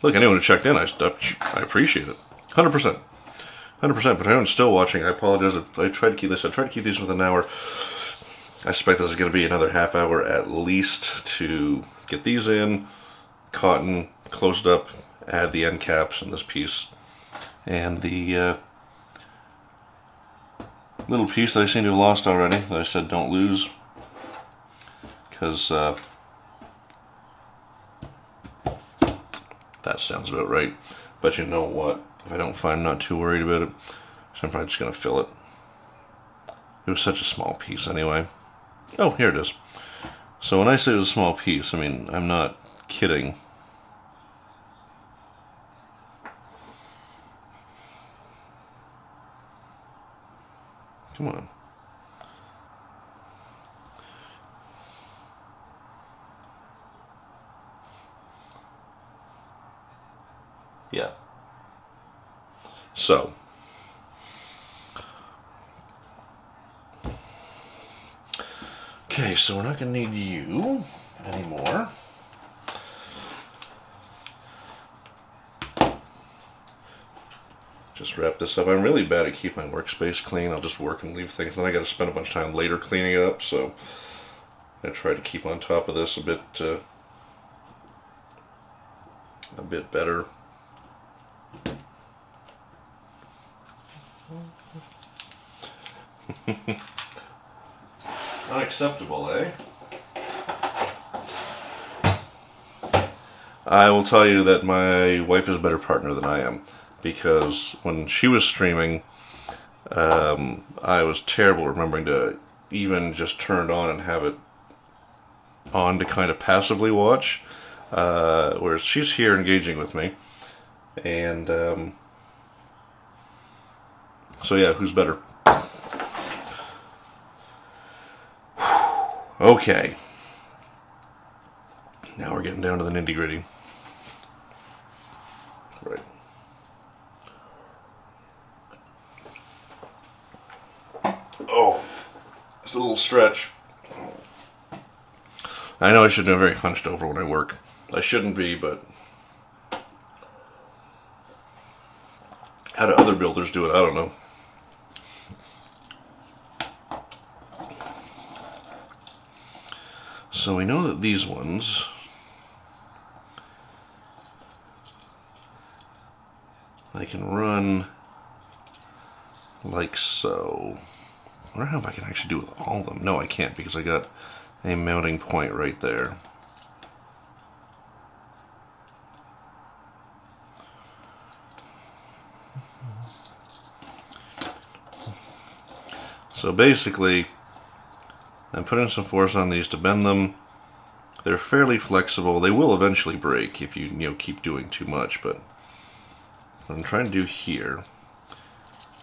look, anyone who checked in, I appreciate it, 100%. 100%, but anyone's still watching, I apologize. I tried to keep this. I tried to keep these within an hour. I suspect this is going to be another half hour at least to get these in, cotton, closed up, add the end caps in this piece, and the little piece that I seem to have lost already that I said don't lose, because that sounds about right. But you know what? If I don't find, I'm not too worried about it, so I'm probably just going to fill it. It was such a small piece anyway. Oh, here it is. So when I say it was a small piece, I mean, I'm not kidding. Come on. Yeah. So. Okay, so we're not going to need you anymore. Just wrap this up. I'm really bad at keeping my workspace clean. I'll just work and leave things. Then I got to spend a bunch of time later cleaning it up, so I try to keep on top of this a bit better. Unacceptable, eh? I will tell you that my wife is a better partner than I am, because when she was streaming, I was terrible remembering to even just turn it on and have it on to kind of passively watch, whereas she's here engaging with me, and so yeah, who's better? Okay, now we're getting down to the nitty-gritty. Right. Oh, it's a little stretch. I know I should be very hunched over when I work. I shouldn't be, but how do other builders do it? I don't know. So we know that these ones I can run like so. I wonder if I can actually do it with all of them. No, I can't, because I got a mounting point right there. So basically, I'm putting some force on these to bend them. They're fairly flexible. They will eventually break if you keep doing too much, but what I'm trying to do here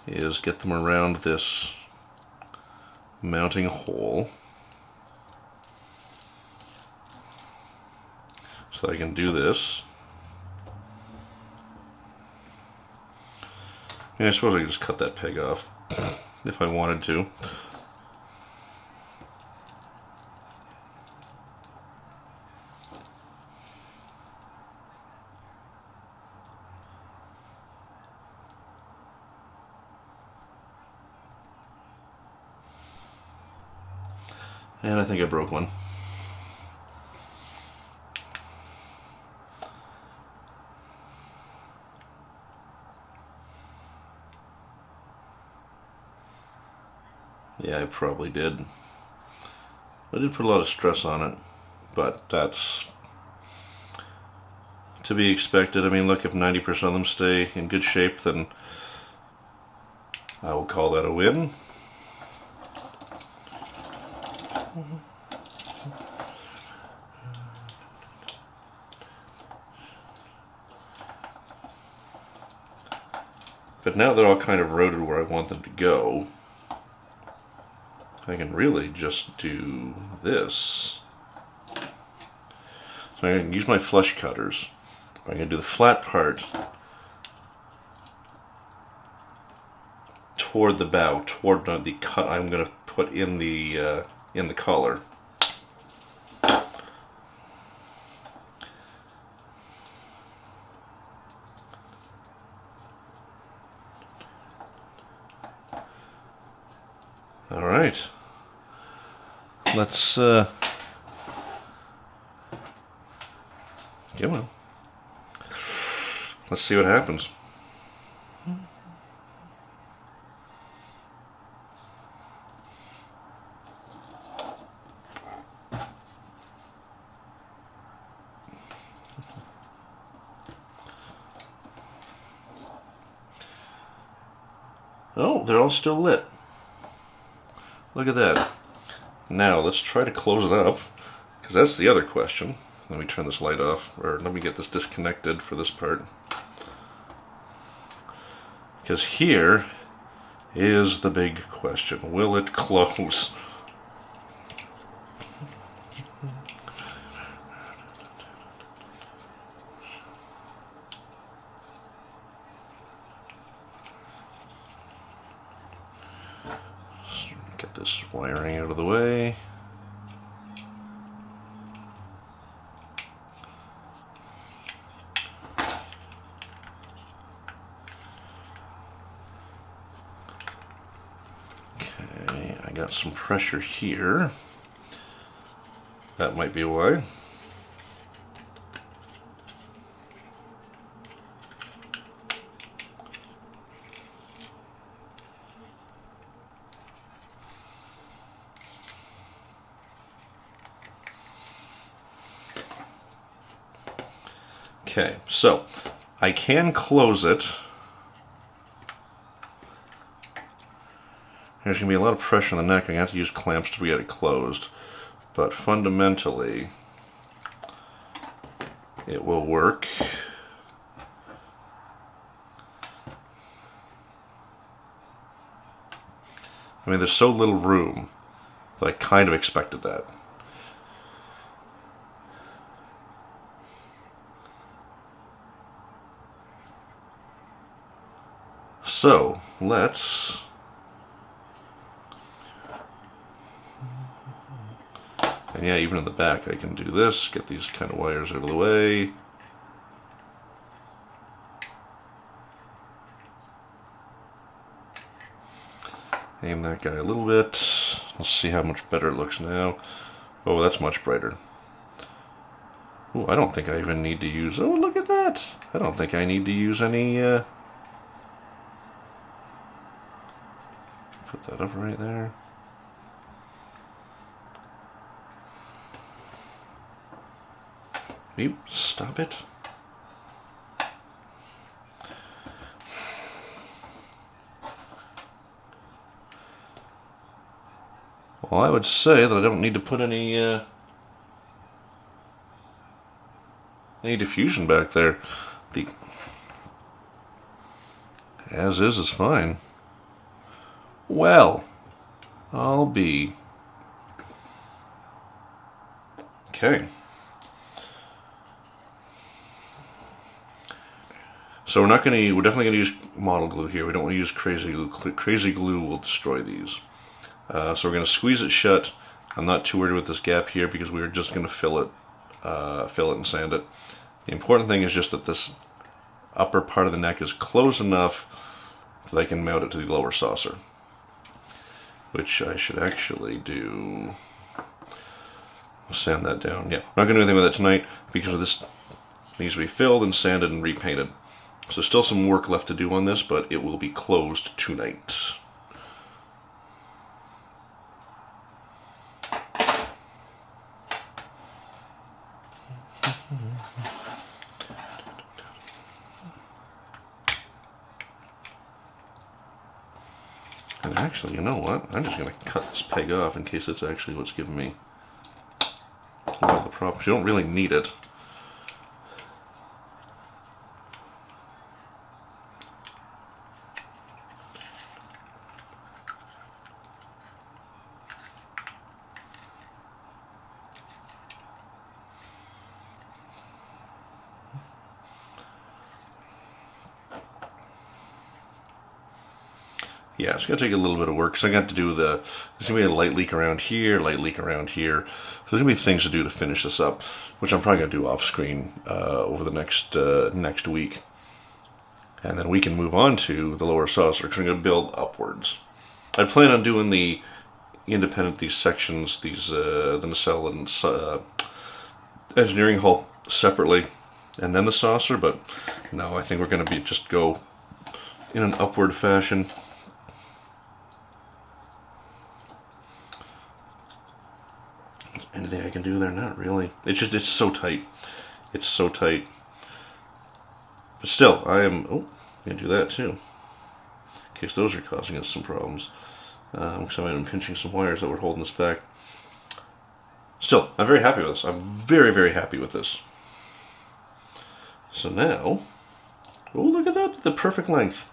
is get them around this mounting hole so I can do this. And I suppose I could just cut that peg off if I wanted to. And I think I broke one. Yeah, I probably did. I did put a lot of stress on it, but that's to be expected. I mean, look, if 90% of them stay in good shape, then I will call that a win. But now they're all kind of rotated where I want them to go, I can really just do this. So I can use my flush cutters. I'm going to do the flat part toward the bow, toward the cut I'm going to put in the collar. All right. Let's come on. Let's see what happens. Oh, they're all still lit. Look at that. Now let's try to close it up, because that's the other question. Let me turn this light off, or let me get this disconnected for this part. Because here is the big question. Will it close? Get this wiring out of the way. Okay, I got some pressure here. That might be why. Okay, so I can close it. There's going to be a lot of pressure on the neck. I'm going to have to use clamps to get it closed. But fundamentally, it will work. I mean, there's so little room that I kind of expected that. So, let's and yeah, even in the back I can do this, get these kind of wires out of the way. Aim that guy a little bit. Let's see how much better it looks now. Oh, that's much brighter. Oh, I don't think I even need to use... Oh, look at that! I don't think I need to use any... Put that up right there. Beep, stop it. Well, I would say that I don't need to put any diffusion back there. The as is fine. Well, I'll be. Okay. So we're definitely gonna use model glue here. We don't want to use crazy glue. Crazy glue will destroy these. So we're gonna squeeze it shut. I'm not too worried with this gap here because we're just gonna fill it and sand it. The important thing is just that this upper part of the neck is close enough that I can mount it to the lower saucer, which I should actually do. Sand that down. Yeah, I'm not gonna do anything with it tonight because this needs to be filled and sanded and repainted. So still some work left to do on this, but it will be closed tonight. And actually, you know what? I'm just going to cut this peg off in case it's actually what's giving me a lot of the problems. You don't really need it. Yeah, it's going to take a little bit of work, so I got to do there's going to be a light leak around here, light leak around here. So there's going to be things to do to finish this up, which I'm probably going to do off screen over the next week. And then we can move on to the lower saucer, because I'm going to build upwards. I plan on doing the these sections, the nacelle and engineering hull separately, and then the saucer, but no, I think we're going to just go in an upward fashion. Anything I can do there? Not really. It's so tight. It's so tight. But still, I am. Oh, I'm gonna do that too. In case those are causing us some problems. Because I'm pinching some wires that were holding us back. Still, I'm very happy with this. I'm very, very happy with this. So now, oh, look at that! The perfect length.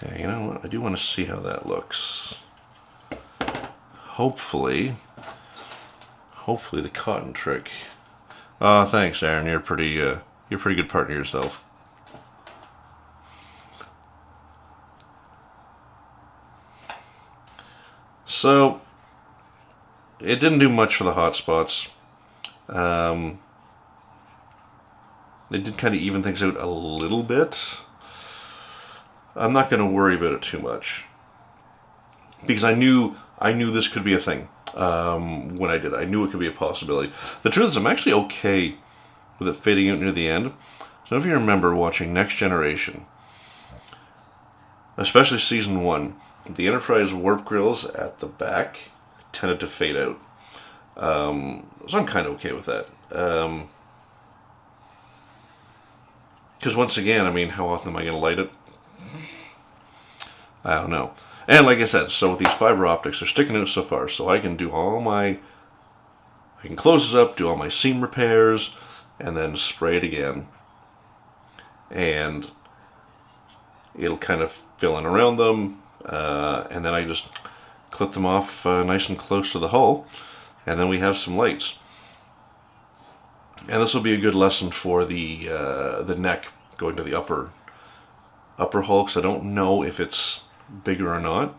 Okay, you know what? I do want to see how that looks. Hopefully the cotton trick. Thanks, Aaron. You're a pretty good partner yourself. So it didn't do much for the hot spots. It did kind of even things out a little bit. I'm not going to worry about it too much because I knew this could be a thing when I did it. I knew it could be a possibility. The truth is, I'm actually okay with it fading out near the end. So if you remember watching Next Generation, especially season 1, the Enterprise warp grills at the back tended to fade out. So I'm kind of okay with that. Because Because once again, I mean, how often am I going to light it? I don't know. And like I said, so with these fiber optics, they're sticking out so far, so I can do all my, I can close this up, do all my seam repairs, and then spray it again. And it'll kind of fill in around them, and then I just clip them off nice and close to the hull, and then we have some lights. And this will be a good lesson for the neck going to the upper hull, because I don't know if it's bigger or not,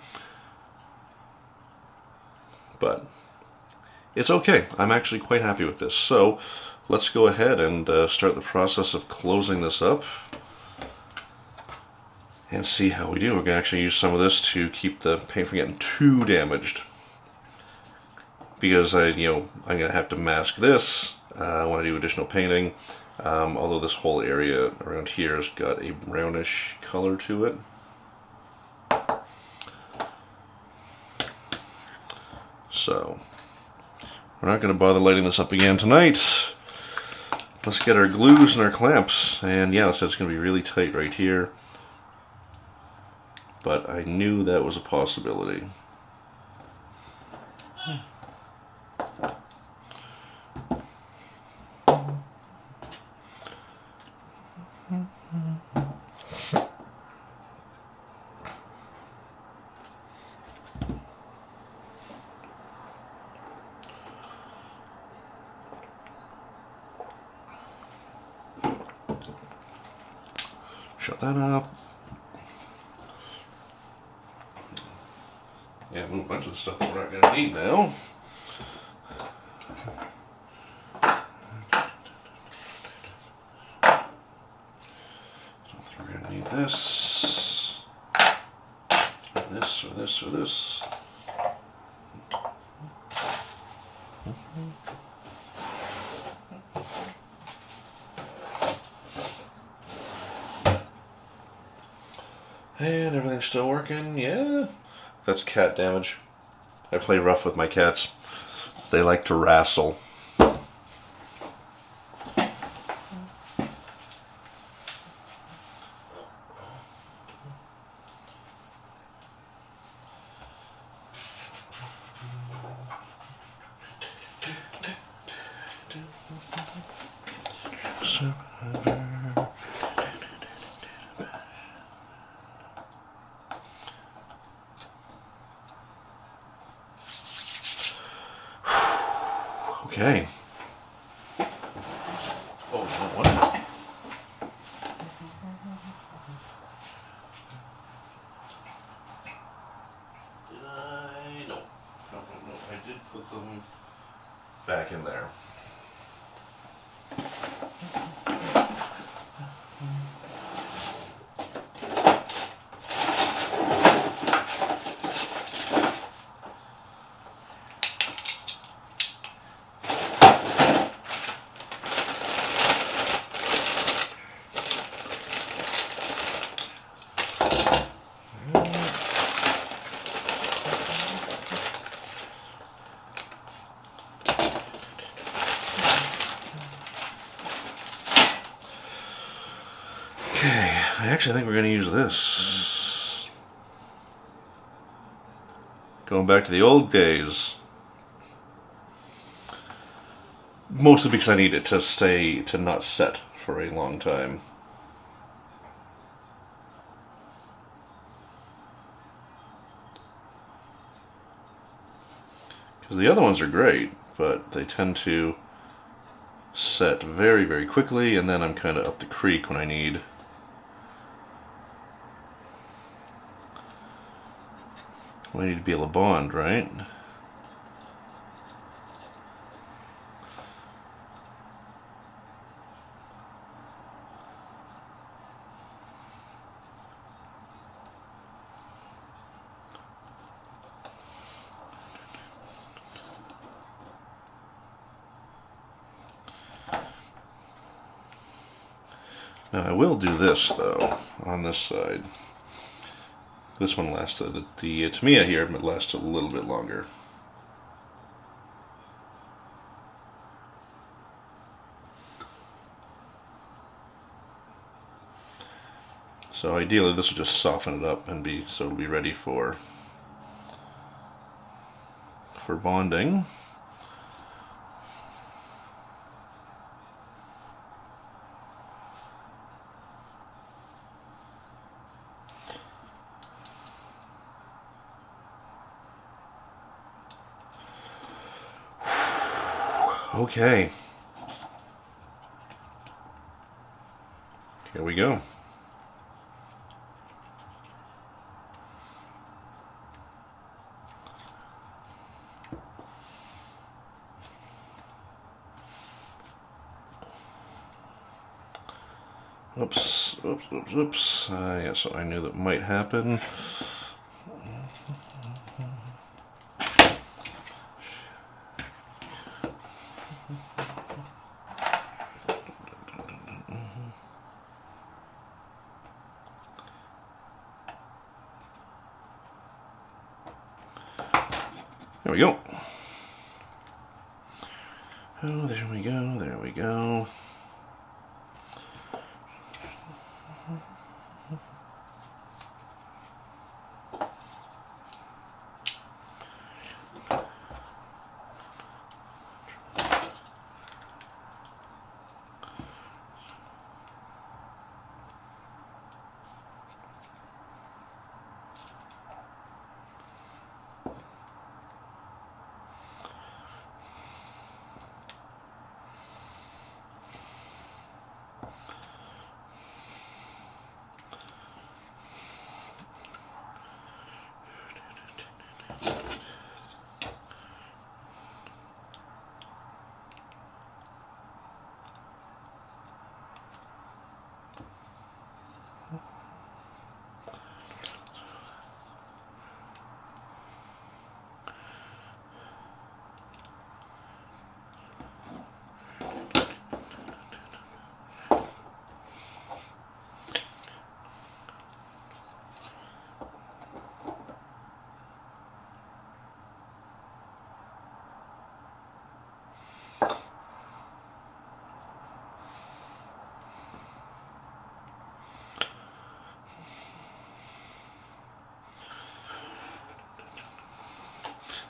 but it's okay. I'm actually quite happy with this. So let's go ahead and start the process of closing this up and see how we do. We're going to actually use some of this to keep the paint from getting too damaged, because I'm going to have to mask this when I do additional painting, although this whole area around here has got a brownish color to it. So we're not going to bother lighting this up again tonight. Let's get our glues and our clamps, and yeah, so it's going to be really tight right here, but I knew that was a possibility. Shut that up. Yeah, move a bunch of stuff that we're not going to need now. Don't think we're going to need this. Or this, or this, or this. And everything's still working, yeah. That's cat damage. I play rough with my cats. They like to wrestle. Okay. Oh, no wonder. Did I? No. No. I did put them back in there. Okay, I actually think we're going to use this. Going back to the old days. Mostly because I need it to not set for a long time. Because the other ones are great, but they tend to set very, very quickly, and then I'm kind of up the creek when I need. I need to be able to bond, right? Now I will do this though on this side. This one lasted, the Tamiya here lasted a little bit longer. So ideally this will just soften it up and so it'll be ready for bonding. Okay. Here we go. Oops, oops, oops, oops. Yeah, so I knew that might happen. There we go. Oh, there we go, there we go.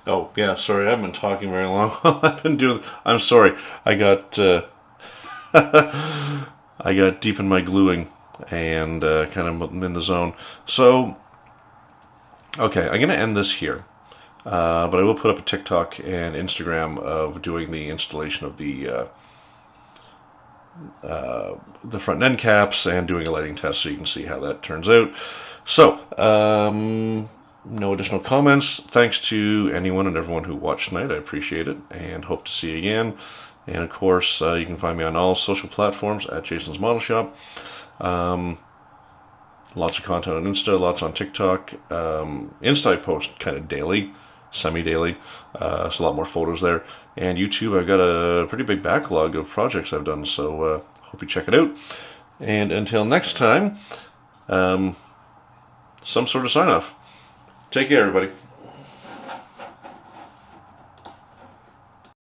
Oh, yeah, sorry, I haven't been talking very long. I'm sorry, I got I got deep in my gluing and kind of in the zone. So, okay, I'm going to end this here. But I will put up a TikTok and Instagram of doing the installation of the front end caps and doing a lighting test so you can see how that turns out. So, no additional comments. Thanks to anyone and everyone who watched tonight. I appreciate it and hope to see you again. And of course, you can find me on all social platforms at Jason's Model Shop. Lots of content on Insta, lots on TikTok. Insta I post kind of daily, semi-daily, so a lot more photos there. And YouTube, I've got a pretty big backlog of projects I've done, so hope you check it out. And until next time, some sort of sign-off. Take care, everybody.